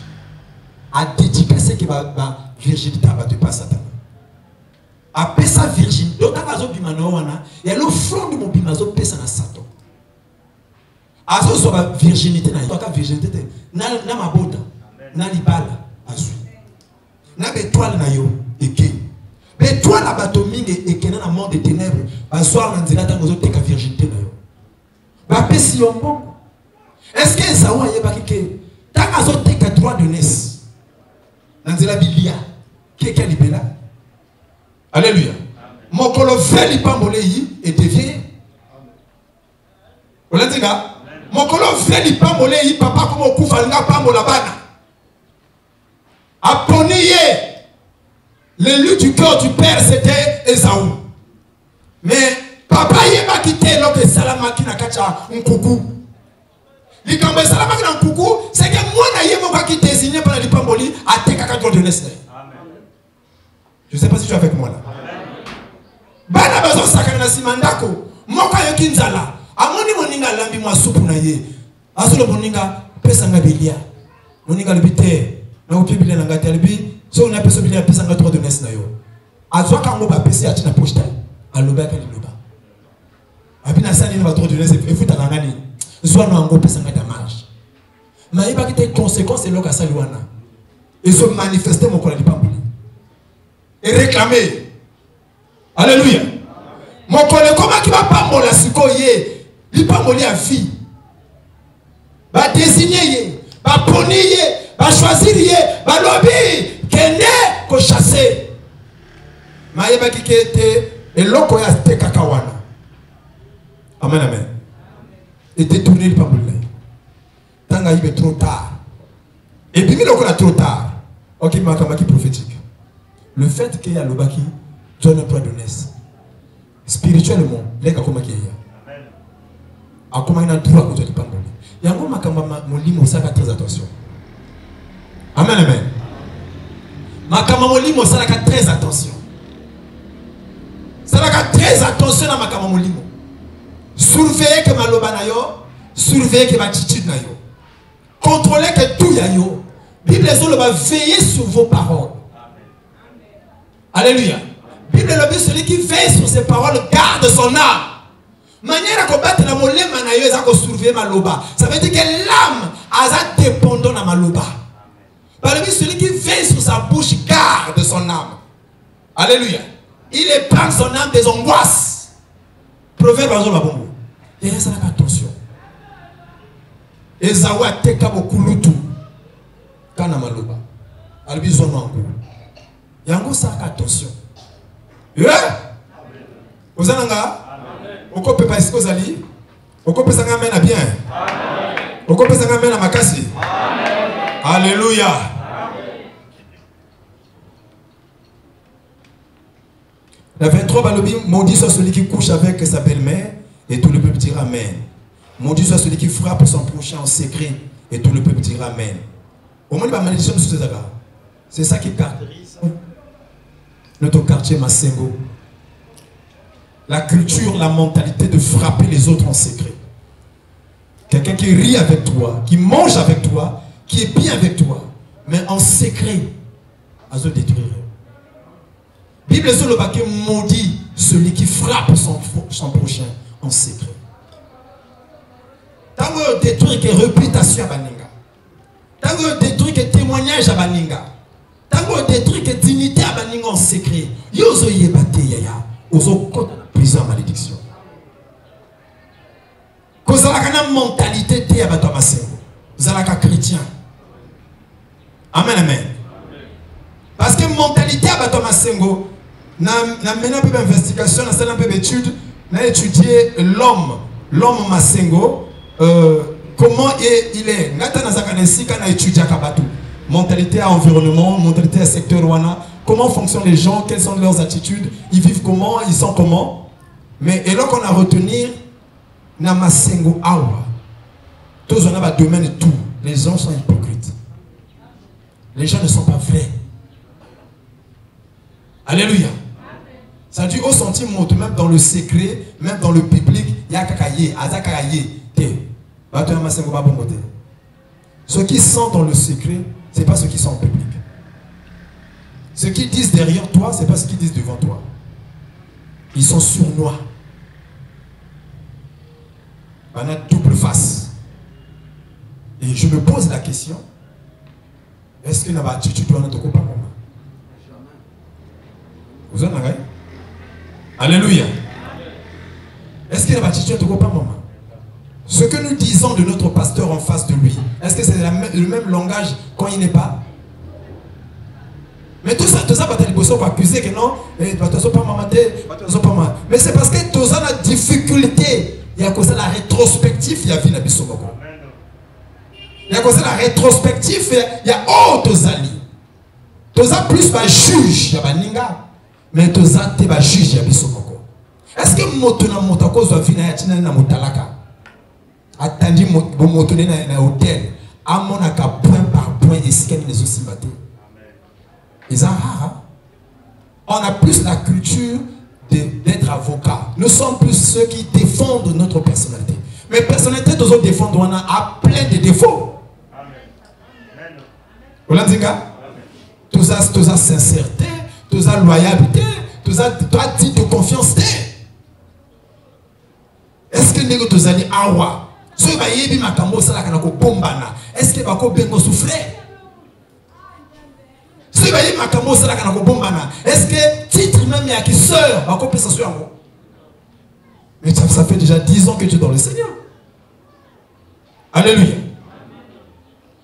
A dédicacer que la virginité va te passer. Après sa virginité, donc il y a le front de mon bimazo pesa na Satan. Azo so la virginité na la virginité na maboda na libala azui. Na étoile na yo eke. Mais toi, la batoming et qui est dans le monde des ténèbres, un soir, on dirait que nous avons virginité. Est-ce que Esaou a dit tant que nous avons droit de naissance, on dirait Bilia, qui est libéré. Alléluia. Mon colo fait l'ipambolei et devient. Vous l'avez dit là? Mon colo fait l'ipambolei, papa comme au coup, falna pambolabana. Apponier. L'élu du cœur du père, c'était Esaou. Mais papa il m'a quitté l'homme de Salamaki n'a kacha un coucou. Il quand même Salamaki n'a un coucou, c'est que moi n'a pas quitté désigné par les Pamboli à Tekaka de naissance. Je ne sais pas si tu es avec moi là. Bana bazo sakana simandako. Moka yokinzala. Amoni moninga lambi mwa supu na ye. Asolo moninga pesa ngabilia. Moninga libite. Na upibile na ngati alibi. So on a personne qui a pesa ngati de naissance na yo. Azwa kango ba pesa atina posta. Aloba ka liloba. Abina sani na trop de naissance et futa ngani. Soit no ango pesa ngati marche. Mais il va quitter conséquences et loka saliwana. Et se manifester mon collègue Pamboli. Et réclamer. Alléluia. Mon collègue, comment qui va pas mola sikoye? Il va moler à vie. Va désigner, va ponier, va choisir, va lobby, kende, ko chasser. Maïba qui était et loko ya te kakawana. Amen, amen. Et détourner le pambole. Tant qu'il est trop tard. Et puis il est trop tard. Ok, makamaki prophétique. Le fait qu'il y a le baki donne un point de naissance. Spirituellement, les gars comme qui est. A comment il a droit à côté du pambole. Il y a un moment mon limo ça très attention. Amen, amen. Makama mon limo ça très attention. Ça très attention à makama mon limo. Surveiller que ma loba na yo, surveiller que ma attitude na yo. Contrôler que tout ya yo. Bible va veiller sur vos paroles. Alléluia. Bible dit celui qui veille sur ses paroles garde son âme. Manière à combattre la molema na yo, ça surveiller ma loba. Ça veut dire que l'âme a dépendant na ma loba. Par le celui qui veille sur sa bouche garde son âme. Alléluia. Il épargne son âme des angoisses. Proverbe à Zolabongo. Et ça n'a pas attention. Esawa teka bokulutu. Kana maloba. Albi zonango. Yango ça attention. Vous avez un Oko peut pas est-ce que vous allez? Oko peut s'engager à bien. Oko peut s'engager à makasi. Alléluia. La 23 balobi, maudit soit celui qui couche avec sa belle-mère et tout le peuple dira amen. Maudit soit celui qui frappe son prochain en secret et tout le peuple dira amen. Au moins, la malédiction de ce Zaga. C'est ça qui caractérise notre quartier Massengo. La culture, la mentalité de frapper les autres en secret. Quelqu'un qui rit avec toi, qui mange avec toi, qui est bien avec toi, mais en secret, à se détruire. Bible sur le baquet maudit celui qui frappe son prochain en secret. Tant que détruire que réputation à Baninga. Tant que détruire que témoignage à Baninga. Tant que détruire que dignité à Baninga en secret. Yozo yebate yaya. Ozo kote prison à malédiction. Cause la kana mentalité te abato masengo. Vous allez être chrétien. Amen, amen. Parce que mentalité abato masengo. Na mené un peu d'investigation, na un peu d'études, na étudié l'homme Masengo, comment il est. Ngata na zakanesi kana étudié kabatu. Mentalité à environnement, mentalité à secteur wana, comment fonctionnent les gens, quelles sont leurs attitudes, ils vivent comment, ils sont comment. Mais et là qu'on a retenu na Masengo awa. Tous on a un domaine de tout. Les gens sont hypocrites. Les gens ne sont pas vrais. Alléluia. Ça dit au sentiment, même dans le secret, même dans le public, il y a kakaye, azakaye, te. Ceux qui sont dans le secret, ce n'est pas ceux qui sont en public. Ceux qui disent derrière toi, ce n'est pas ceux qui disent devant toi. Ils sont sournois. On a double face. Et je me pose la question, est-ce que la attitude doit être copain? Vous en avez? Alléluia. Est-ce qu'il y a pas maman? Ce que nous disons de notre pasteur en face de lui, est-ce que c'est le même langage quand il n'est pas? Mais tout ça, il faut accuser que non, mais c'est parce que tout ça a difficulté. Il y a causé la rétrospective, il y a vu la bisomoko. Il y a causé la rétrospective, il y a autres alliés. Tout ça plus va juge, il y a baninga, mais tout ça te va juge, il y a bisomoko. Est-ce que motona motako soit vina ya tina na motalaka? Attendez motoné na hôtel, à mon aka point par point et si les aussi maté. Ils ont rare. On a plus la culture d'être avocat. Nous sommes plus ceux qui défendent notre personnalité. Mais personnalité, tous autres défendent, on a plein de défauts. Vous l'avez dit? Tout ça sincérité, tout ça loyauté, tout ça dit de confiance. Est-ce que nous tous allons awa? Si vous avez makambo sala kana ko bombana, est-ce que bako bengo souffler? Si vous avez makambo sala kana ko bombana, est-ce que titre même ya qui sœur bako pesa sur moi? Mais ça fait déjà 10 ans que tu es dans le Seigneur. Alléluia.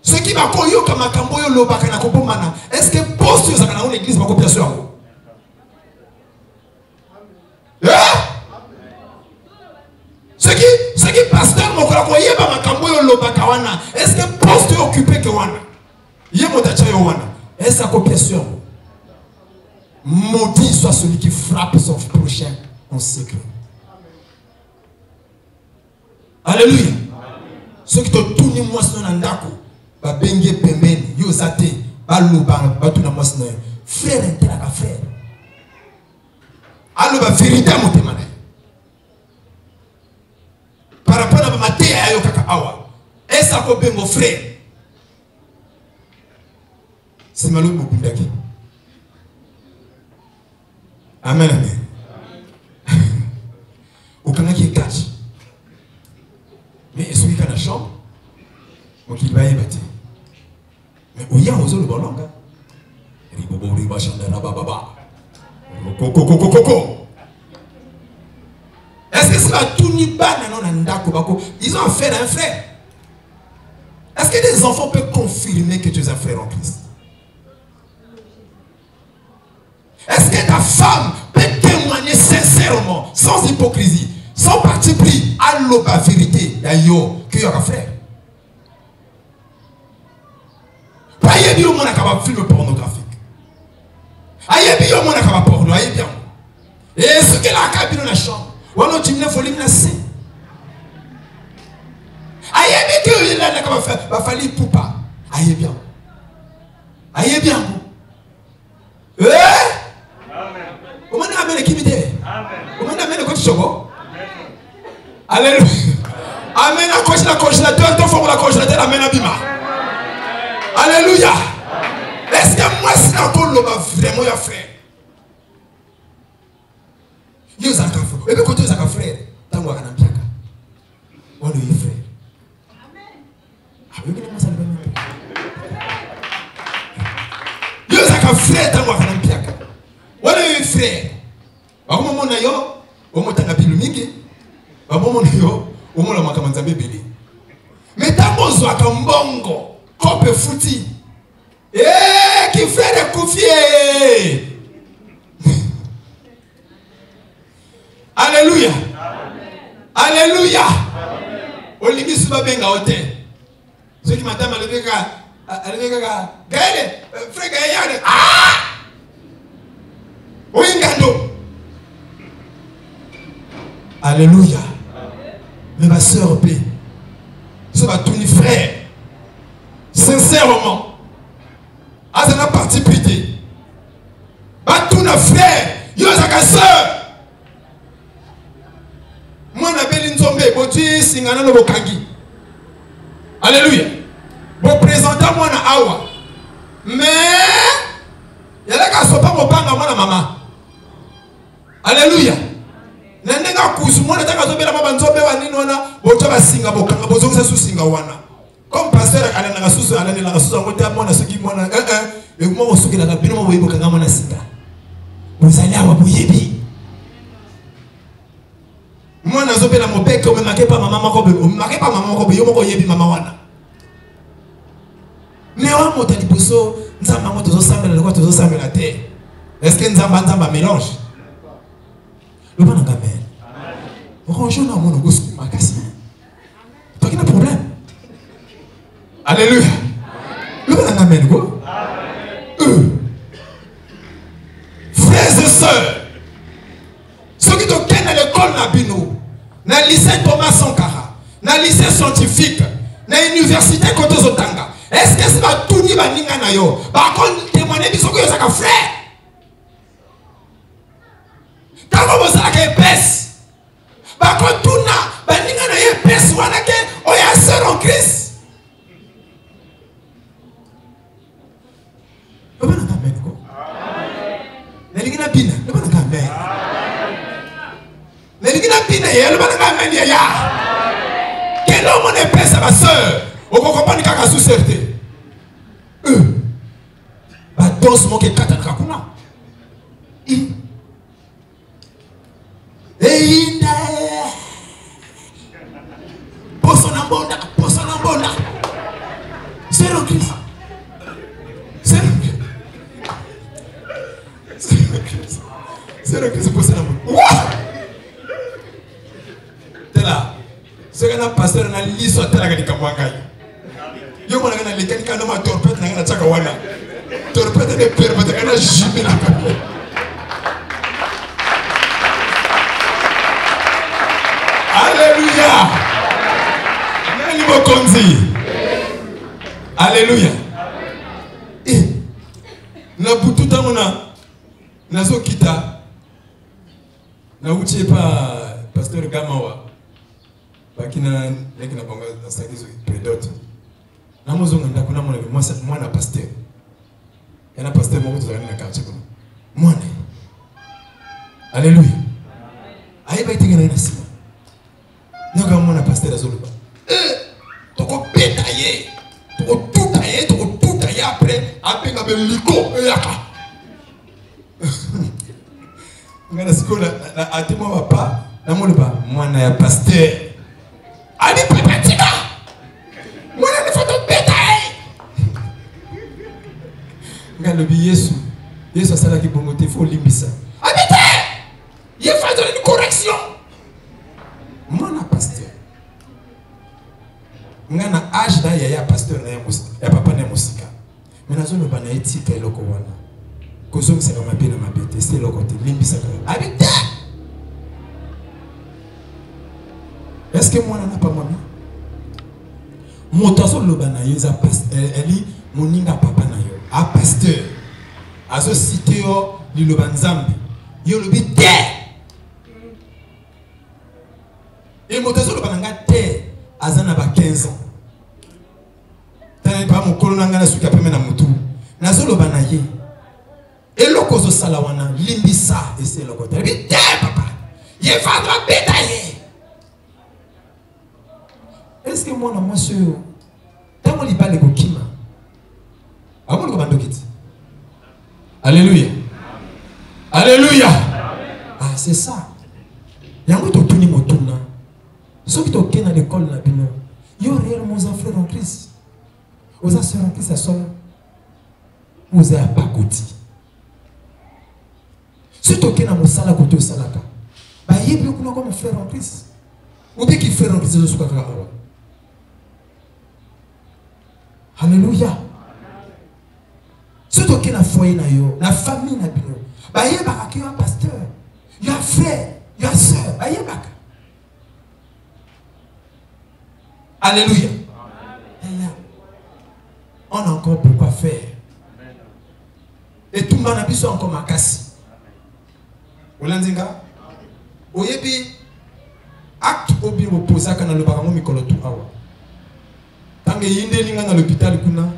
Ce qui va koyo comme makambo yo loba kana ko bombana, est-ce que poste ça kana l'église bako pesa sur moi? Ce qui pasteur mokolakoye ba makambo yo loba kawana, est-ce que poste occupé que wana? Yé motacha yo wana. Est-ce que bien sûr? Maudit soit celui qui frappe son prochain en secret. Alléluia. Ceux qui te tournent moi sur nandako, ba bengue pemeni, yo zate, ba loba, ba tuna moi sur frère intérêt à frère. Allo ba vérité motema. Par rapport à ma terre, ayo kaka awa. Est-ce que bengo frère? C'est malou bubundaki. Amen, amen. Au Canada qui est catch. Mais celui qui a la chambre, donc il va y bâtir. Mais où il y a aux autres bolonga. Ribobo riba chandana baba. Coco. Est-ce que c'est la touniba ils ont affaire à un frère? Est-ce que des enfants peuvent confirmer que tu es un frère en Christ? Est-ce que ta femme peut témoigner sincèrement, sans hypocrisie, sans parti pris, à la vérité, qu'il y a un frère? Pas y a un film pornographique. Aïe bien, mon akaba porno, aïe bien. Et ce que la cabine dans la chambre. Ou alors tu me faut l'immense. Aïe bien que il a qu'à faire, va falloir poupa. Aïe bien. Aïe bien. Amen. Comment on amène l'équipe d'elle? Comment on amène le coach Chogo? Alléluia. Amen la congélateur, ton forme la congélateur, amen abima. Alléluia. Est-ce que moi c'est encore le vraiment ya frère? Yo zaka frère. Et puis quand tu zaka frère, tango kana mpiaka. Wano yi frère. Amen. Ah oui, comment ça le même? Yo zaka frère tango kana mpiaka. Wano yi frère. Ba mo mona yo, o mo tanga bilu mingi. Ba mo mona yo, o mo la makamanza bebele. Mais tango zo akambongo, kope futi. Eh, qui fait des confier. Alléluia. Alléluia. Olingi suba benga ote. Ceux qui m'attendent Gaël, frère Gaël. Ah! Oingando. Alléluia. Mais ma soeur paix. Ce va tout frère. Sincèrement. Ah, c'est la partie prité. Bah, tout nos frères, yo zaka sœur. Moi, na beli nzombe, boti singana no bokangi. Alléluia. Bon présentant moi na awa. Mais, yala ka sopa mopanga moi na maman. Alléluia. Nenenga kusu moi na taka zobela mama nzombe wa nini wana, boto ba singa bokanga bozongisa su singa wana. Comme pasteur à la sous à la sous en côté à mon ce qui mon et moi on souki la bino mo yebo kanga mona singa Vous allez avoir boyebi. Moi, je suis mon bec, je ne marque pas maman, je ne marque pas maman, je ne maman. Mais on m'a dit, nous avons tous la terre. Est-ce que nous avons un mélange? Le bon amen. Rangeons dans mon goût, pas de problème. Alléluia. Le bon amen. Frères et sœurs, ceux qui sont à l'école Nabino, dans le lycée Thomas Sankara, dans le lycée scientifique, dans l'université Koto Zotanga, est-ce que c'est pas tout dit baninga na yo? Par contre, témoigner biso que ça frère. Quand vous avez épaisse, par contre tout na baninga na yo épaisse wana ke oya sœur en Christ. Le bon amen ko. Nelingina bina, le bon amen. Nelingina bina ye, le bon amen ya ya. Quel homme on épaisse ma sœur? On comprend ni kaka sous certé. Ba danse mo ke kata kakuna. Inda. Posona bonda. C'est le Christ. C'est le Christ posona bonda. Tela. Ce que na pasteur na liso tela ka dikamwanga. Yo mwana kana lekanika no ma torpete na chaka wana. Torpete de perpete kana jimi na kapo. Alléluia. Nani mokonzi. Alléluia. Na butu tamona nazo kita na uche pa pasteur Gamawa. Bakina lekina bonga sakizo predote. Namozonga ndakuna mwana pasteur. Yana pasteur moko tozana na quartier comme. Mwana. Alléluia. Aiba itingana na sima. Nyoka mwana pasteur azoluba. Toko pétailler. Toko tout après apenga be liko yaka. Ngana sikola na atemo papa na moluba mwana ya pasteur. Ali papatika. Mwana ni foto pétailler. Ngana bi Yesu asala ki bongote fo limbisa. Habite. Il fait une correction. Mwana pasteur. Ngana âge da ya pasteur na ya papa na musika. Menazo no bana etika eloko wana. Kozo c'est comme bien na mabete, c'est le côté limbisa ka. Habite. Est-ce que moi n'a pas moi? Motazo lo bana yeza pasteur, eli moninga papa na yo. A pasteur. Azo cité yo li lo banzambi. Yo lo bi te. Et motazo lo bana nga te azana ba 15 ans. Tane pa mo kolona nga na suka peme na mutu. Nazo lo bana ye. Et le kozo salawana limbisa et c'est le côté. Bi te papa. Ye va droit bétailler. Est-ce que moi, monsieur, tant qu'on lit pas les kokima, avant le commando quitte. Alléluia. Alléluia. Ah, c'est ça. Il y a un autre tourni mon tourna. Ceux qui sont à l'école, il y a réellement un frère en Christ. Vous avez sœur en Christ, ça vous avez pas côté. Ceux qui sont dans mon salle à côté de Salaka, il y a beaucoup comme frère en Christ. Ou bien qui frère en Christ, je suis pas. Alléluia. Surtout que la foyer na yo, la famille na bino. Ba yeba ki un pasteur, il y a frère, il y a sœur, ba yeba. Alléluia. On a encore pourquoi faire. Et tout le monde a besoin encore makasi. Olandinga. Oyebi acte obi opposé kana le barango mikolo tu awa. Tange yinde linga na l'hôpital kuna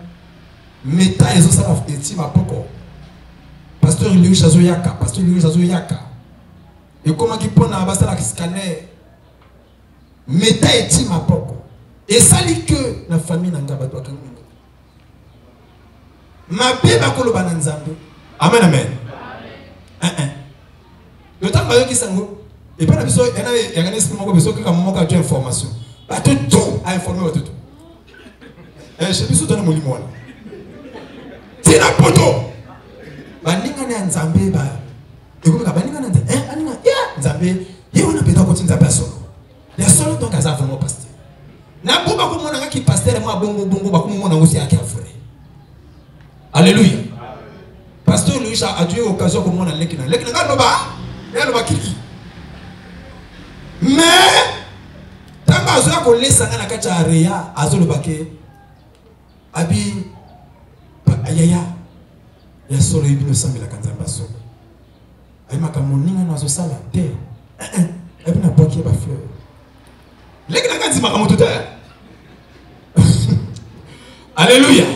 meta ezo sala eti mapoko. Pasteur Louis Chazo Yaka, pasteur Louis Chazo Yaka. Et comment qui pona abasa la scanner meta eti mapoko. Et ça dit que la famille nanga ba doit kango. Ma beba kolo bananzambe. Amen amen. Le temps que sango et pas la personne il y a un esprit qui besoin que moment quand tu as information pas tout à informer tout je sais plus dans mon limon là c'est la poto ba ninga na nzambe ba eko ka ba ninga na aninga ya nzambe ye wana peta ko nzambe solo les solo donc ça vraiment pasteur na boba ko mona ki pasteur moi bongo ba ko mona aussi à frère alléluia pasteur Louis a dû occasion ko mona lekina ngaloba ngaloba kiki mais tant que azoya ko lesanga na kati ya rea azoloba ke abi ayaya ya solo ibino sambela kanzamba solo ayima kamoninga na zo sala te abina boki ba fleur lekina kanzi makamoto te alléluia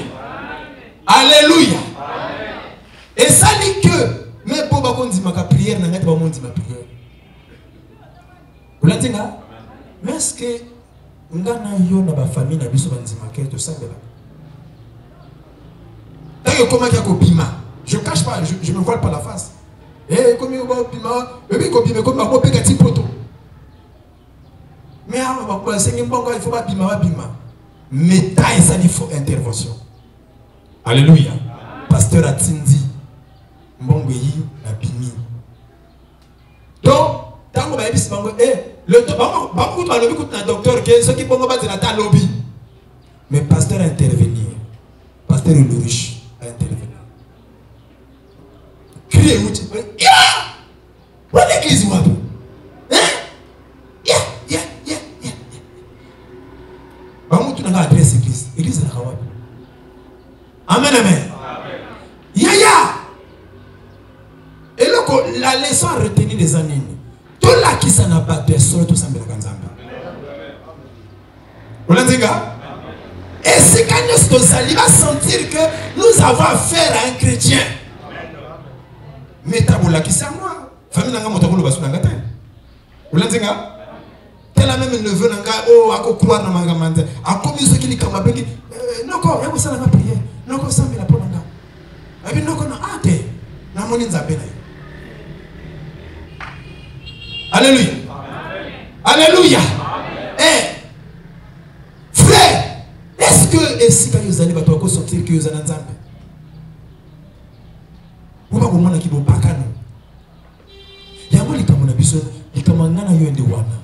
alléluia et ça dit que mais pour ba konzi maka prière na ngati ba mondi ma prière ulanzinga mais est-ce que ngana yo na ba famille na biso banzima ke to sambela comment il y a bima je cache pas je me voile pas la face eh comme il y a bima bébé comme bima comme ma petit poto mais alors bah c'est il faut pas bima mais taille ça il faut intervention alléluia pasteur Atindi mbongoyi na bimi donc tango ba ebisi bango le ba ko ba lobi ko na docteur que ce qui bongo ba na ta lobby mais pasteur intervenir pasteur le riche à intervenir. Crier où tu peux. Ya! Où est l'église ou pas? Hein? Ya! Maman, tu n'as pas adresse l'église. L'église est là. Amen, amen. Ya! Et là, la leçon à retenir des années. Tout là qui s'en a pas de sol, tout ça me l'a ganzamba. Vous l'avez dit, gars? Et c'est quand nous va sentir que nous avons affaire à un chrétien. Mais taboula qui c'est à moi. Famille n'a pas monté basu n'angate. Vous l'avez dit tel même neveu n'anga oh à quoi croire dans ma gamante. À quoi nous ce qui lui kamabé qui non quoi et vous ça n'a prié non quoi ça me la pour n'anga. Et puis non quoi non ate n'a moni nzabena. Alléluia. Alléluia. Frère. Est-ce que et si quand vous allez vous sentir que vous allez nzambe vous pas comment qui boba kano ya mo likamona biso likamana na yo ende wana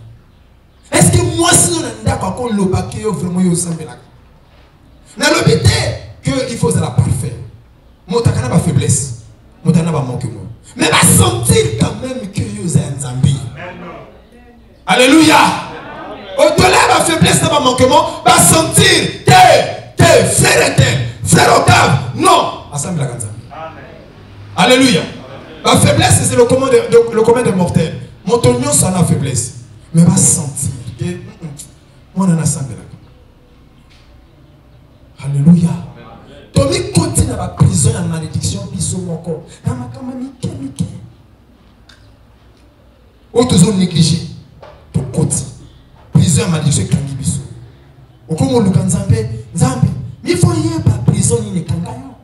est-ce que moi si on anda kwa ko loba ke yo vraiment yo sambela na lobité que il faut la parfait motakana ba faiblesse motana ba manque moi mais va sentir quand même que yo nzambe alléluia au-delà de la faiblesse, de ma manquement, va sentir tes frères et frère Octave. Non. Assemble la Ganza. Alléluia. La faiblesse, c'est le commun des mortels. Mon tonnion, ça a la faiblesse. Mais va sentir que moi, on a assemblé là. Alléluia. Tommy continue à la prison et à la malédiction, puis sur mon corps. La makama mike. Ou toujours négligé. Tout continue. Prison malédiction kangi biso. Okomo luka nzambe mi fo ye pa prison ni kanga yo.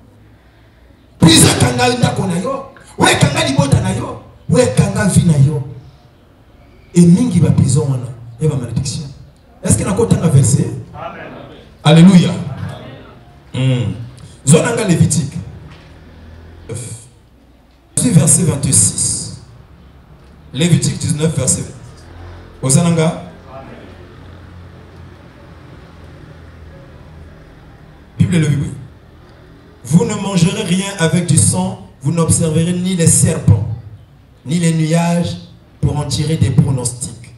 Prison kanga ndako na yo. We kanga libota na yo. We kanga vi na yo. Et mingi ba prison wana e ba malédiction. Est-ce que na kota na verset? Amen. Alléluia. Zonanga Lévitique. Verset 26. Lévitique 19 verset 20. Ozananga. Bible le Bible. Vous ne mangerez rien avec du sang, vous n'observerez ni les serpents, ni les nuages pour en tirer des pronostics.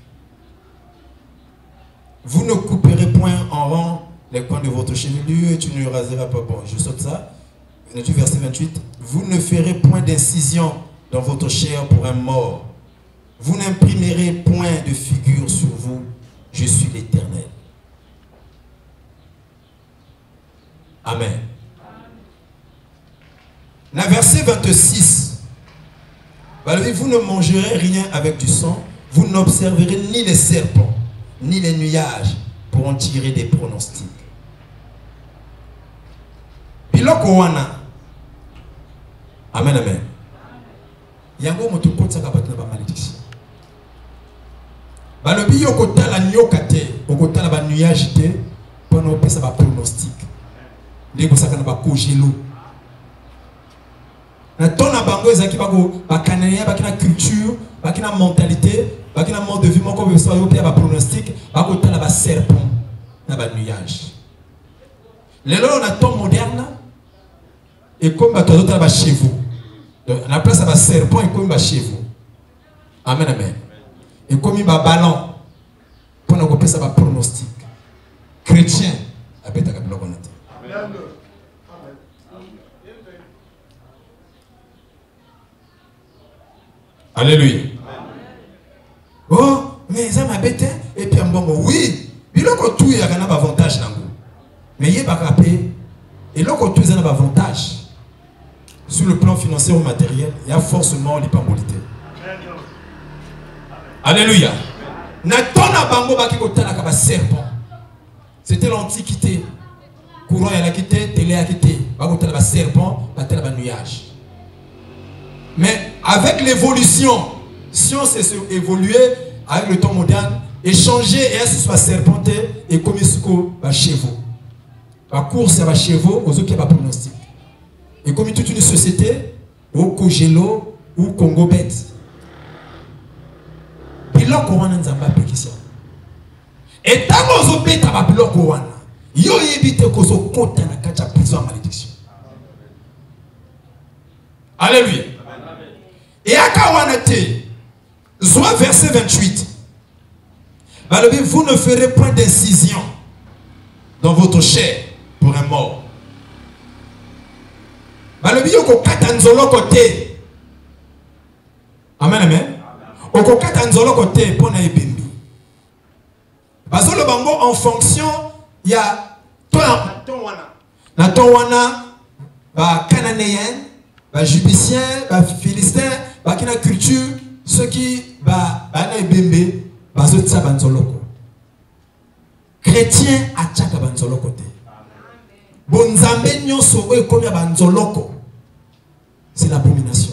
Vous ne couperez point en rang les coins de votre chevelure et tu ne raseras pas. Bon, je saute ça. Verset 28. Vous ne ferez point d'incision dans votre chair pour un mort. Vous n'imprimerez point de figure sur vous. Je suis l'Éternel. Amen. La verset 26. Vous ne mangerez rien avec du sang. Vous n'observerez ni les serpents, ni les nuages pour en tirer des pronostics. Biloko wana. Amen, amen. yango moto kotsaka bato na ba malédiction balobi yo kotala nyoka te okotala ba nuage te pono pesa ba pronostic ndeko saka na ba kojelo na tona bango ezaki bako ba canadien bakina culture bakina mentalité bakina mode de vie moko beso yo pe ba pronostic bakotala ba serpent na ba nuage lelo na temps moderne et comme ba tozotala ba chevaux na place ba serpent et comme ba chevaux amen amen et comme ba ballon pour na kopesa ba pronostic chrétien abeta ka biloko na te amen. Alléluia. Oh, mais ça m'a bête et puis bon oui, biloko tout y a un avantage nango. Mais y a pas capé et loko tout y a un avantage sur le plan financier ou matériel, il y a forcément l'hyperbolité. Alléluia. Na tona bango baki kotala ka ba serpent. C'était l'antiquité. Courant ya la quitté, télé a quitté. Ba kotala ba serpent, ba tala ba nuage. Mais avec l'évolution, science s'est évoluée avec le temps moderne, et changer et ce soit serpenté et comme ce va chevaux. La course à chevaux aux autres qui va pronostic. Et comme toute une société, au Kogelo ou Congo bête. Biloko wana nzamba pékition. Et tant que vous bête à biloko wana, yo évite que vous compte na kacha prison malédiction. Alléluia. Et à Kawanate, soit verset 28. Vous ne ferez point d'incision dans votre chair pour un mort. Amen, amen. En fonction, il y a ton wana, cananéen, jupitien, philistin, bakina culture, ceux qui bana ebembe bazotsa banzoloko. Chrétien atchaka banzoloko te. Bonzambe nyonso oyo komi banzoloko. C'est l'abomination.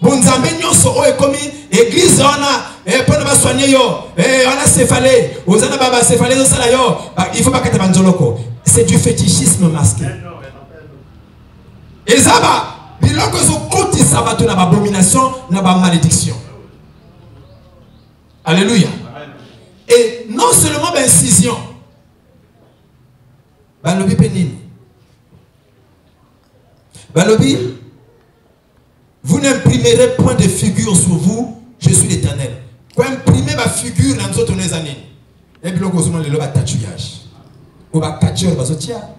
Bonzambe nyonso oyo komi église ona pona ba soigner yo, on a céphalé, ozana baba céphalé zo sala yo, il faut pas kata banzoloko. C'est du fétichisme masqué. Et ça va biloko zo koti sabato na abomination na ba malédiction. Alléluia. Et non seulement incision. Balobi penini. Balobi, vous n'imprimerez point de figure sur vous, je suis l'Éternel. Quand imprimer ma figure dans nos autres années, et puis l'on a le tatouage. Ou ba catcheur bazotia.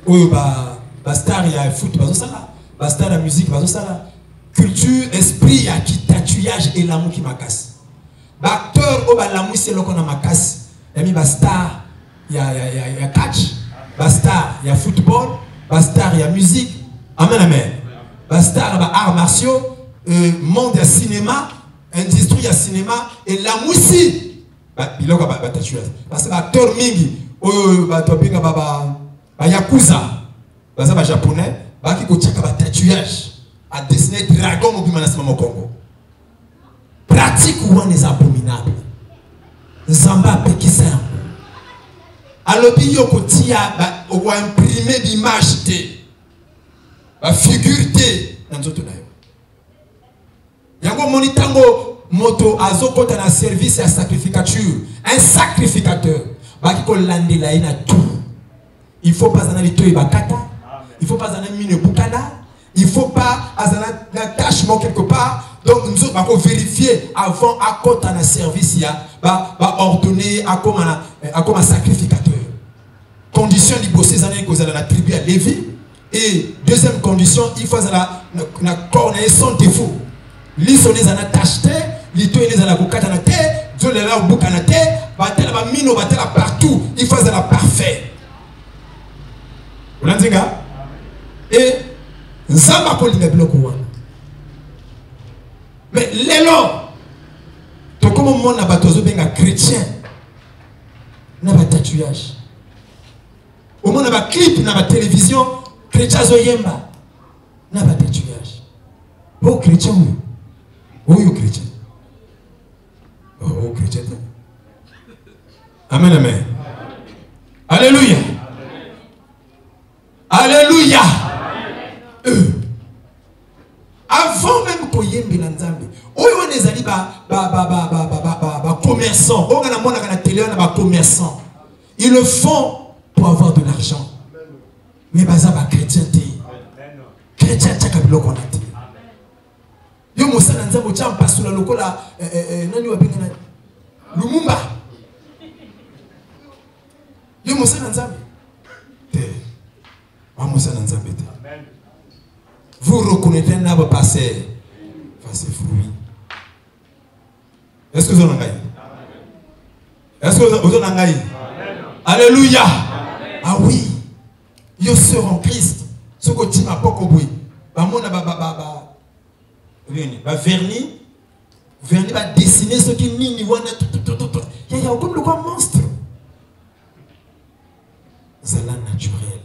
Ou ba star ya foot bazosala. Ba star la musique bazosala. Culture, esprit ya qui tatouage et l'amour qui m'acasse. Ba acteur ou ba l'amour c'est le qu'on a m'acasse. Et mi ba star ya catch. Ba star ya football. Ba star ya musique. Amen amen. Ba star ba arts martiaux, monde ya cinéma, industrie ya cinéma et l'amour si. Ba biloko ba tatouage. Parce que ba acteur mingi ba topinga ba yakuza. Ba za ba japonais, ba ki ko tchaka ba tatouage. À dessiner dragon au Bimanasma Congo. Pratique ou les abominables. Zamba pekisa. Alobi yoko tia ou imprimer l'image te. Ba figure te dans tout na yo. Yango monitango moto azokota na service à sacrificature. Un sacrificateur. Ba ki ko landela ina tout. Il faut pas en lito ibakata. Il faut pas en mine bukala. Il ne faut pas avoir un attachement quelque part. Donc nous devons vérifier avant à compte un service ordonner à comme un sacrificateur. Condition de bosser les années que vous allez attribuer à Lévi. Et deuxième condition, il faut la corneille sans défaut. L'issonné en attaché, l'itoné en attaché, Dieu les là au bouc en attaché, battre la mine, battre la partout. Il faut la parfait. Vous l'entendez? Et Zamba ko linga biloko wana. Mais lelo to comme mon na batozo benga chrétien na ba tatouage. Au moins na ba clip na ba télévision chrétien zo yemba na ba tatouage. Oh chrétien, oui, chrétien. Oh chrétien. Amen, amen. Alléluia. Alléluia. Avant même qu'on y ait Nzambe, on est allé commerçants, on a la télé, on a commerçants. Ils le font pour avoir de l'argent. Mais ça va chrétienté. Chrétien, tu as qu'à bloquer. Yo mosala Nzambe tcha pasula lokola nani wa bengana Lumumba. Yo mosala Nzambe. Vous reconnaissez n'aba passé fruit. Est-ce que vous en avez? Est-ce que vous en avez? Alléluia. Ah oui. Yo sœur en Christ. Ce que tu m'as pas compris. Vernis va dessiner ce qui n'y voit. Il y a comme le quoi monstre. C'est la naturelle.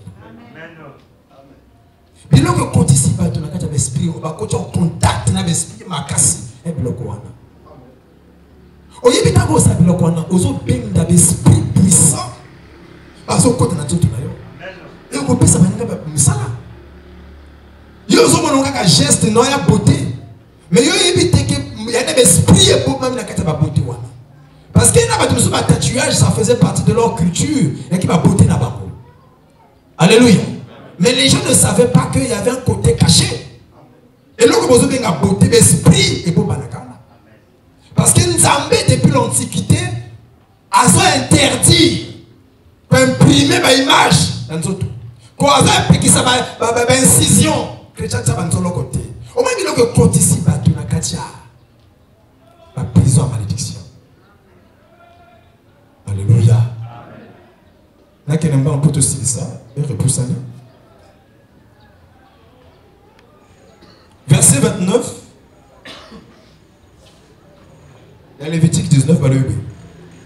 Mais là, quand ici, tu as un esprit, quand tu as un contact avec l'esprit, tu as un bloc. Au lieu de faire ça, tu as un esprit puissant. Parce que tu as un esprit et on peut savoir que ça. Il y a un geste, il y a une beauté. Mais il y a un esprit pour même la beauté. Parce qu'il y a un tatouage, ça faisait partie de leur culture. Et qui va beauté là-bas. Alléluia. Mais les gens ne savaient pas qu'il y avait un côté caché. Et là, vous avez une beauté d'esprit et pour Banakana. Parce que Nzambe, depuis l'Antiquité, a interdit d'imprimer une image dans notre. Quand on a fait ça, une incision, chrétien, ça va dans l'autre côté. Au moins, il y a un côté ici, la prison à malédiction. Alléluia. Là, qu'il on peut te citer ça et repousser. Verset 29. Il y a Lévitique 19,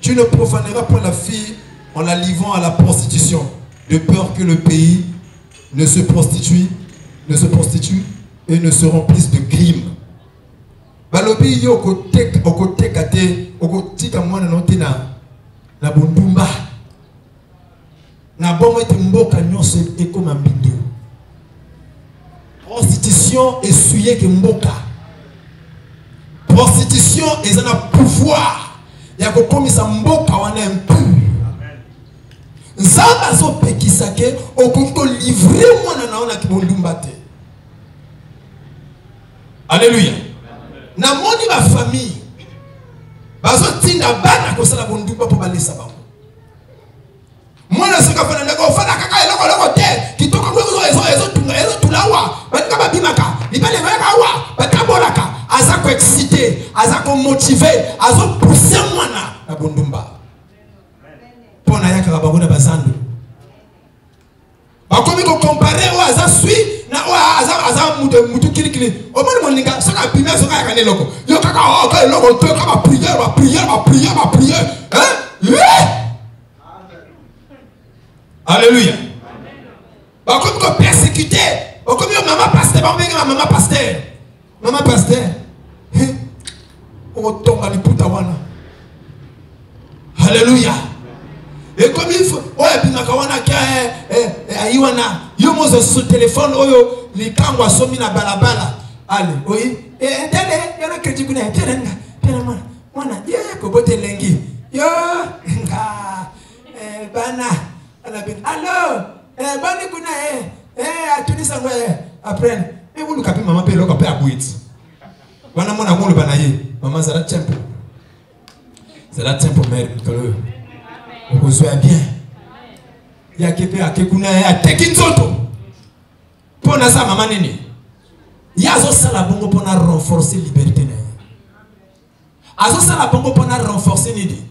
tu ne profaneras pas la fille en la livrant à la prostitution, de peur que le pays ne se prostitue et ne se remplisse de crimes. Balobi yo côté kate côté kamwana notena na bundumba na bomo ete mboka nyonso ekoma mbindo. Prostitution essuyé que mboka. Prostitution est un pouvoir. Il y a comme ça mboka wana impur. Nzamba zo pekisake okoko livrer mwana na ona kibondumba te. Alléluia. Na moni ma famille. Bazo tinda bana ko sala bondumba po balisa bango. Mwana soka fana ndako fana kaka eloko te kitoko ngo ezo tulawa batika babimaka libele veka wa batabolaka azako excité azako motivé azo pousser mwana na bondumba pona yaka babona bazando bakomi ko comparer wa aza sui na wa aza mutu kilikili o moni moninga soka bimia soka yaka neloko yo kaka o ka eloko to ka ba prière hein. Alléluia. Comme qu'on persécuté, comme maman pasteur, maman pasteur. Maman pasteur. On tombe à l'iputawana. Alléluia. Et comme il faut, oh, et puis nakawana kia ayiwana, yo mozo sur téléphone, oyo, li kangwa somi na balabala. Allez, oui. Et tele, yana kredi kuna, tele mwana, ya kobote lengi. Yo, bana. Allô, bani kuna atunisa ngwe après et vous le capez maman pe loko pe abouit wana mona ngolo banaye maman ça la tempo mère que le vous soyez bien ya kepe akekuna ya tekinzoto pona sa maman nini ya zo sala bongo pona renforcer liberté na azo sala bongo pona renforcer nini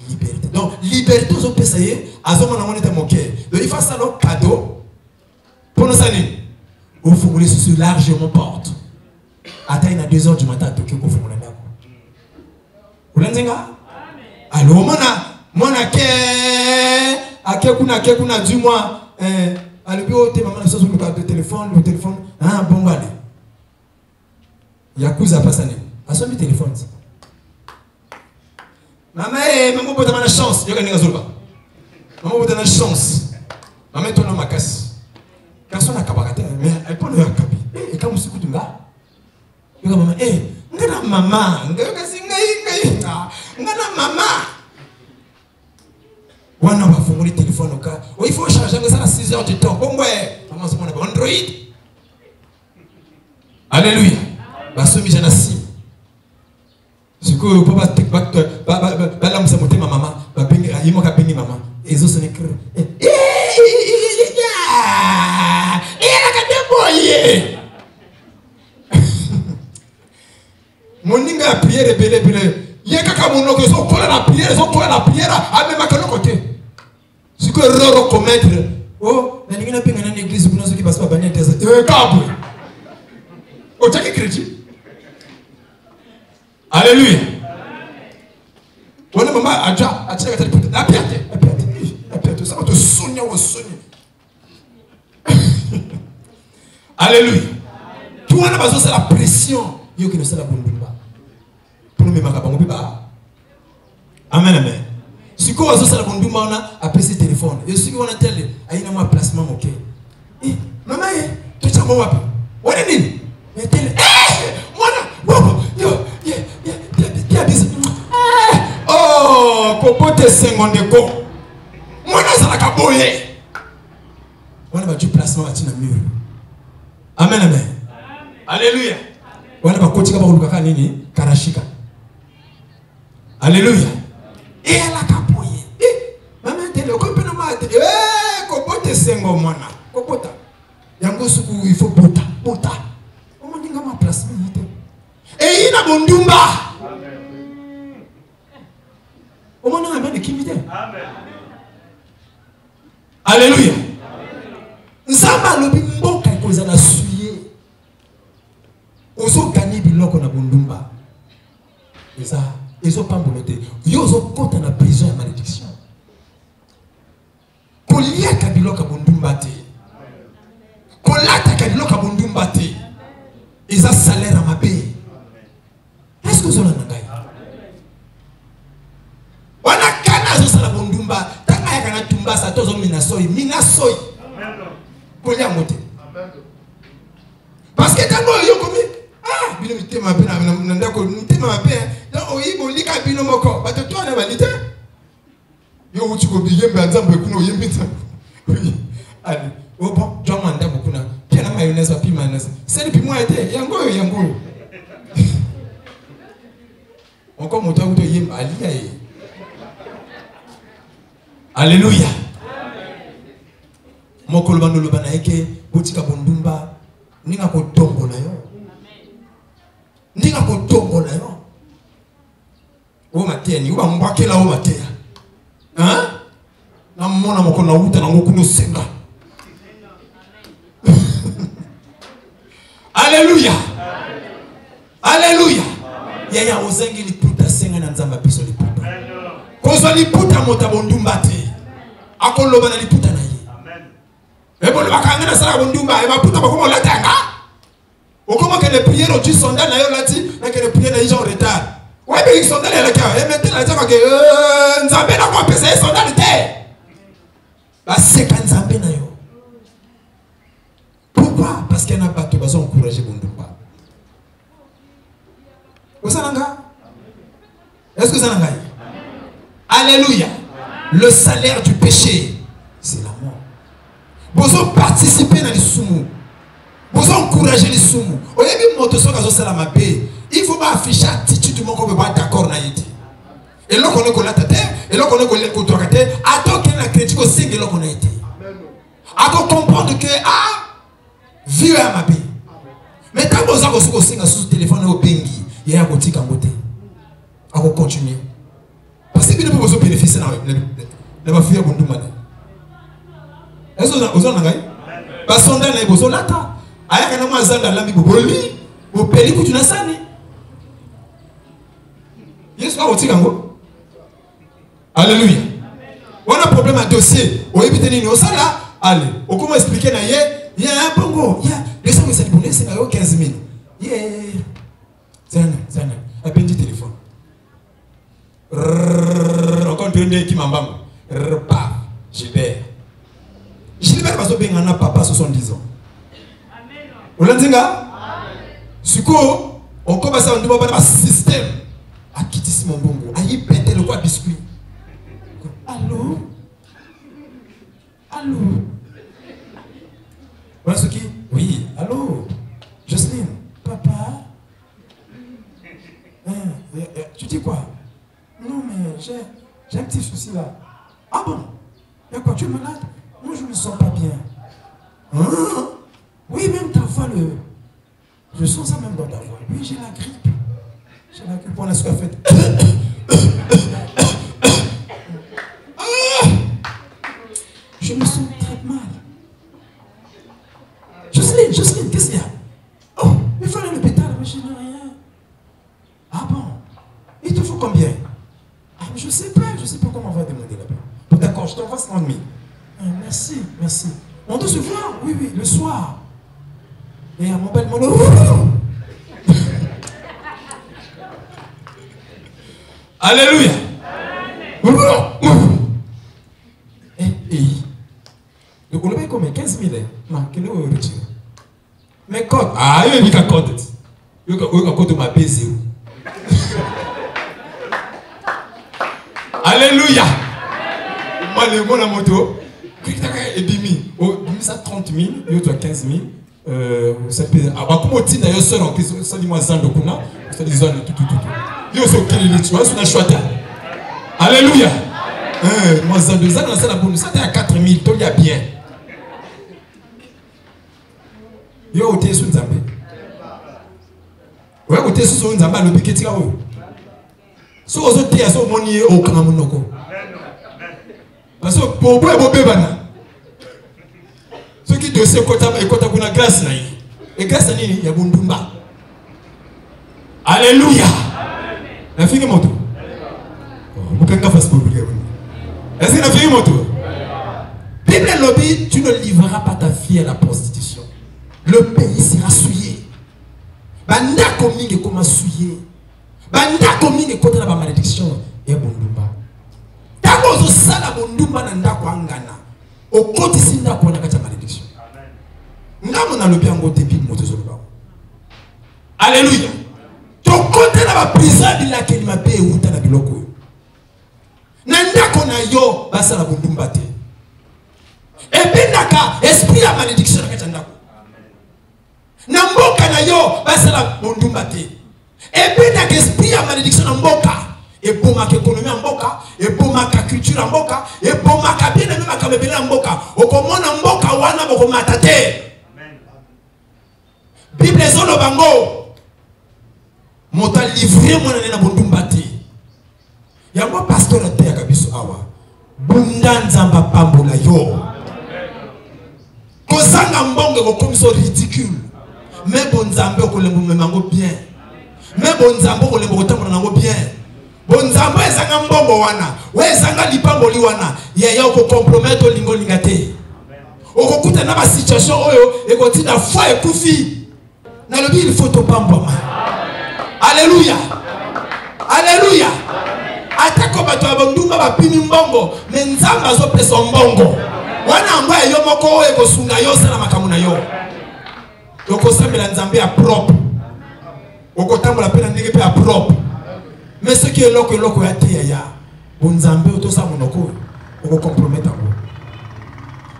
liberté. Donc, liberté aux autres personnes, à ce moment-là, on est moqué. Donc, il faut ça le cadeau pour nous aller. Au fond, vous laissez largement porte. Attends, il y a 2 heures du matin, tu peux vous faire. Vous l'entendez? Alors, mon akekuna du mois, à le bureau, tu maman, le téléphone, ah, bon, allez. Yakuza pas ça. A son téléphone. Maman, maman, vous avez la chance. Il y a une chance. Maman, vous avez la chance. Maman, tu as ma casse. Quand on a cabaret, mais elle peut le faire. Et quand vous écoutez, maman, maman, on va faire le téléphone au cas. Il faut charger ça à 6 heures du temps. Bon, ouais, maman, c'est mon Android. Alléluia. Parce que j'ai un sim. Ce que vous pouvez pas là, vous avez ma maman. Il m'a appelé maman. Et ils ont sonné que. Mon ninga a prié, il y a quelqu'un qui a collé la prière, ils ont collé la prière à même à quel côté. Ce que Roro commettre. Oh, il y a une église pour nous qui passe pas bannière des câbles. Oh, tu as qui crédit? Alléluia. On est maman a déjà attiré la pierre. Ça va te sonner au sonner. Alléluia. Tout le monde a besoin de la pression. Il y a que la bonne. Pour nous, amen, amen. Si vous avez la bonne, on a appelé ce téléphone. Et si vous avez tel, il y a un placement, ok. Maman, tu sais comment on est dit? Oh, popote 50 ko. Moi, ça la caboye. On a du placement à tina mur. Amen, amen. Alléluia. On a pas coaché comme on a nini karashika. Alléluia. Et elle a caboye. Maman, télé, combien de mois? Popote 50 mwana. Popota. Yango suku il faut pota. On m'a dit que ma placement. Et il a bon dumba. On m'a dit que qui Alléluia. Nzamba lobi mboka koza na suye. Ozo gagner biloko na bondumba. Eza ezo pambolote. Yo zo kota na prison ya malédiction. Kolia ka biloko bondumba te. Kolata ka biloko bondumba te. Eza salaire à ma paix. Est-ce que vous avez un gars? On a kana zo sala bondumba. Tanga ya kana tumba sa tozo minasoy. Kolia mote. Parce que tango yo komi bino mitema pe na ndako mitema pe donc oyibo lika bino moko bato to na balite yo uti ko bigembe nzambe kuno yembita ali o bon jo manda bokuna pia na mayonnaise pa mayonnaise c'est puis moi été yango encore moto auto yemba ali aye. Alléluia. Mokolo bandolo banaike botika bondumba ninga ko tombo na yo. Ninga ko tombo na yo. O mateni o mbakela o matea. Hein? Na mona mokolo na uta na ngokuno senga. Alléluia. Alléluia. Yaya ozengi liputa senga na nzamba biso liputa. Kozo liputa mota bondumba te. Akoloba na liputa na ye. Et bon, le bakanga na sala bondumba e ba puta ba komo latanga. O comment que les prières du sondage na yo lati na que les prières na gens en retard. Ouais mais ils sont dans les cas et maintenant la dire que nzambe na ko pesa sondage te. Ba seka nzambe na yo. Pourquoi? Parce qu'il y a pas de besoin encourager bondumba. Osananga? Est-ce que ça n'a pas? Alléluia. Le salaire du péché, c'est la mort. Vous participer dans les soumous. Vous encourager les soumous. Au lieu il faut pas afficher attitude comme on va d'accord na yiti. Et là qu'on est la tête, et là qu'on est le côté, attends qu'il a critique aussi que là qu'on a été. À comprendre que vieux à ma vie. Mais quand vous avez sur le téléphone au bengi, il y a un petit camboté. À continuer. Parce que vous avez bénéficié de ma fille à Bondumane. Est-ce que vous avez un parce que vous avez un besoin là. Aya kana mazanda lambi boboli, bopeli kutuna sani. Yesu a otika ngo. Alléluia. On a un problème à dossier. On évite ni osala. Allez, on comment expliquer na ye, il y a un bongo, il y a 250 c'est 15 000. C'est un petit téléphone. Encore un qui m'a paf, Gilbert. Gilbert va se faire un papa 70 ans. Vous l'entendez? Si on commence à nous un système. À quitter mon bongo. À y péter le quoi biscuit. Allô? Allô? Voilà ce qui? Oui, allô? Jocelyne, papa? Tu dis quoi? Non, mais j'ai un petit souci là. Ah bon? Et quoi, tu es malade? Moi, je ne me sens pas bien. Hein? Oui, même ta voix, je sens ça même dans ta voix. Oui, j'ai la grippe. J'ai la grippe. On a ce qu'on a fait. Je me sens très mal. Jocelyne, qu'est-ce qu'il y a? Oh, il faut aller à l'hôpital, mais je n'ai rien. Ah bon? Il te faut combien? Ah, mais je ne sais pas comment on va demander là-bas. Bon, d'accord, je t'envoie 50 000. Merci. On doit se voir, oui, le soir. Et à mon bel mono. Alléluia. Donc on a combien? 15 000. Non, quel est le retire? Mais code. Ah, il y a un code. Il y a un code de ma baiser. Alléluia. Moi, le la moto. Et bimi. Ça 30 000, il y a 15 000. Ça pèse. Ah, comment on dit d'ailleurs, ça dit moi, Zando Kuna. Ça dit Zando tout. Il y a aussi aucun limite. Tu vois, c'est une chouette. Alléluia. Moi, Zando, c'est la bonne. Ça, t'es à 4 000. Toi, il y a bien. Il y a aussi une Zambé. Ouais, aussi une Zambé, le piquet, tu vois. Si vous êtes à ce moment-là, au Kanamunoko. Parce que pour vous, ceux qui doivent se côté la grâce, et grâce à nous, il y a Bundumba. Alléluia. La fille est moto. Vous pouvez faire ce que vous voulez. Est-ce que la fille est moto? Bible lobby, tu ne livreras pas ta fille à la prostitution. Le pays sera souillé. Banda kominge comme souillé. Banda kominge contre la malédiction et Bundumba. Tango zo sala Bundumba na ndako angana. Au côté si ndako na kata malédiction. Ngamo na lobi ango depuis moto zo loba. Alléluia. To côté na ba prison bila ke ni mabe uta na biloko. Na ndako na yo basala Bundumba te. Et puis naka esprit la malédiction na kata ndako. Na mboka na yo basala Bundumba te. Et puis naka esprit la malédiction na mboka. Et pour ma économie en boka, et pour ma culture en boka, et pour ma cabine même ma cabine en boka. Au comment en boka wana boko matate. Bible zolo bango. Mota livré mon na Bundumba te. Ya mo pasteur te ya kabiso awa. Bundanzamba pambola yo. Kozanga mbonge ko comme ça ridicule. Mais bonzambe ko lembo memango bien. Mais bonzambe ko lembo tambo nango bien. Bonzambo ezanga mbongo wana, wezanga lipamboli wana, yaya ko compromettre lingo lingate. Okokuta na ba situation oyo ekotina foi ekufi. Na lobi il faut to pamboma. Alléluia. Alléluia. Atako bato abondumba ba pini mbongo, mais nzamba zo pesa mbongo. Wana ngwa yo moko ekosunga yo sala makamuna yo. Yoko sambela nzambe ya propre. Okotambola pena ndenge pe ya propre. Mais ce qui est là que l'on a été là, bonzambe ou tout ça mon oko, on compromettre encore.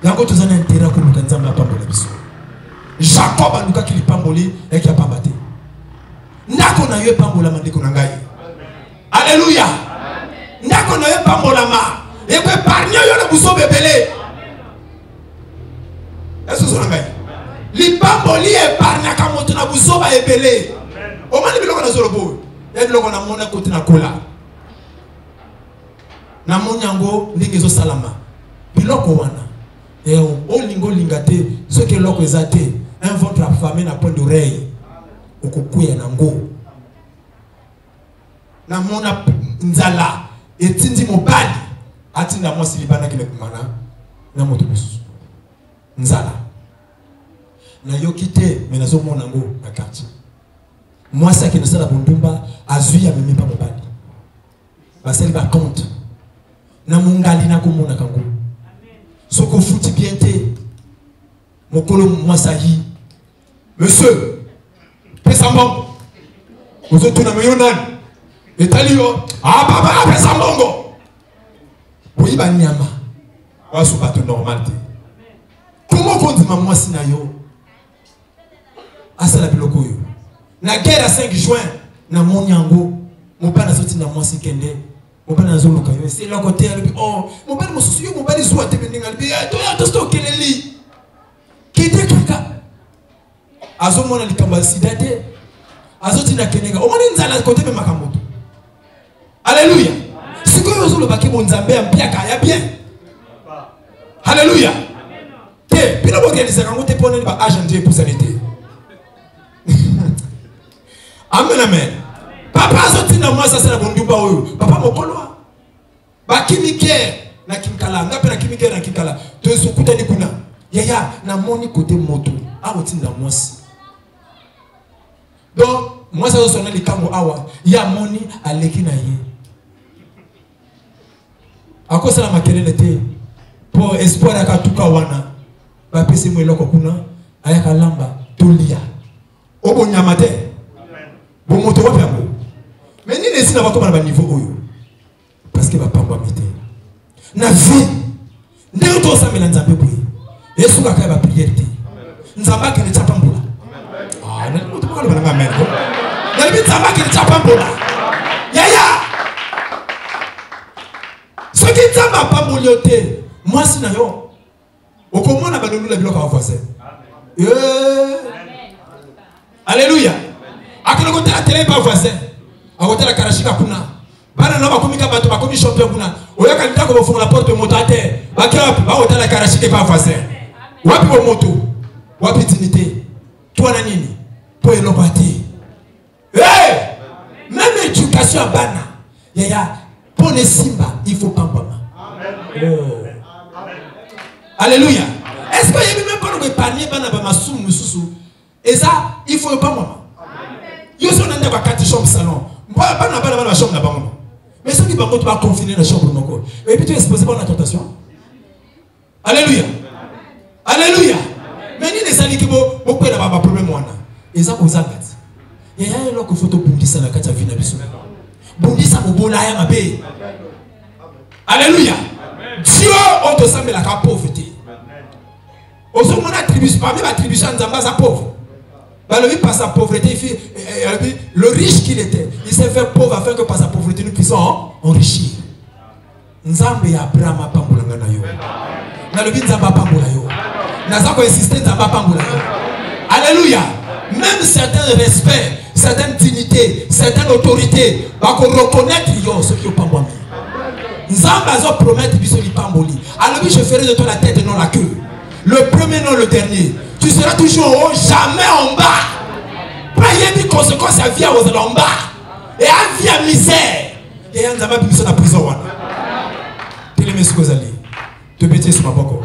Yango tous un intérêt que nous nzambe pas pour la biso. Jacob a nuka qui pamboli et qui a pas battu. Ndako na yo pambola mandeko na ngai. Alléluia. Ndako na yo pambola ma et que parmi yo na buso bebele. Est-ce que ça ngai? Li pamboli et parmi ka moto na buso ba ebele. O mani biloko na zolobo. Et le na mona côté na kola na monyango ndenge zo salama biloko wana et o lingo lingate ce que loko ezate un ventre affamé na point d'oreille okokuya nango na mona nzala etindi mobali atinda mwasi libana kile kumana na moto bisu nzala na yokite mais nazo mona ngo na quartier Moi, ça qui nous sert à Bondumba, Azui a même pas mon bali. Parce qu'elle va compte. Na mungali na kumuna kango. Soko futi bien te. Mokolo moi ça y. Monsieur, Pesambongo. Vous êtes tout na meyonan. Et talio. Ah papa, Pesambongo. Oui, ba nyama. Wa sou pas tout normal te. Comment qu'on dit maman sinayo? Asa la biloko yo. Na guerre à 5 juin, na Monyango, mon père n'a sorti na moi si kende. Mon père n'a zolo kayo. C'est là côté elle oh, mon père mo suyo, mon père soit te beninga bi. To ya to sto keleli. Kete kaka. Azo mona likamba sidate. Azo tina kenega. O moni nzala côté me makamoto. Alléluia. Siko yo zolo baki mo nzambe ampiaka ya bien. Alléluia. Te, pino bo réaliser quand te pone ba agent Dieu pour sanité. Amen, amen. Papa azoti na moi ça c'est la bonne oyo. Papa mokolo. Ba kimike na kimkala, ngape na kimike na kimkala. To esokuta ni kuna. Yaya na moni côté moto. Awoti na moi. Donc moi ça sonne les kamo awa. Ya moni aleki na ye. Akosa la makelele te. Pour espoir aka tuka wana. Ba pese mo eloko kuna. Ayaka lamba tolia. Obo nyamate. Bon moto wapi yango. Mais ni nesi na ba koma na niveau oyo. Parce que ba pamba mete. Na vie. Ndeko to samela nzambe boye. Yesu ka ba prière te. Nzamba ke ne chapambula. Ah, na moto ba na amen. Na bi nzamba ke ne chapambula. Yaya. Ce qui nzamba pambula te. Moi si na yo. Okomona ba lolu la biloko wa voisin. Alléluia. Akelo côté la télé pas voisin. A côté la karashika kuna. Bana na bakomika bato bakomi champion kuna. Oya kanita ko bofunga la porte moto ate. Bakiwa ba côté la karashika pas voisin. Wapi bo moto? Wapi dignité? Toi na nini? Po elobati. Hey! Même éducation à bana. Yaya, pour les simba, il faut pas pamba. Oh. Alléluia. Est-ce que y a même pas le panier bana ba masum mususu? Et ça, il faut pas maman. Yo so nanda ba 4 chambres salon. Moi pas na ba chambre na ba maman. Mais ceux qui va pas confiner la chambre noko. Et puis tu es exposé par la tentation. Alléluia. Alléluia. Mais ni les sali ki bo ko na ba problème wana. Et ça ko zangati. Et ya loko photo bundisa na kata vina biso. Bundisa mo bona ya mabe. Alléluia. Dieu on te semble la pauvreté. Ozo mona attribution parmi l'attribution nzamba za pauvre. Bah, lui, par sa pauvreté, le riche qu'il était, il s'est fait pauvre afin que par sa pauvreté, nous puissions enrichir. Nzambe ya Abraham a pambulanga na yo. Na le nzamba pambula yo. Na zako insister nzamba pambula yo. Alléluia. Même certains respects, certaines dignités, certaines autorités, va qu'on reconnaître yo ce qui est pamboli. Nzamba zo promettre biso li pamboli. Alors je ferai de toi la tête et non la queue. Le premier non le dernier. Tu seras toujours en haut, jamais en bas. Pas y a des conséquences à vie en bas. Et à vie à misère. Et à un zama mission à prison. Tu les mets sur les allées. Te bêter sur ma boko.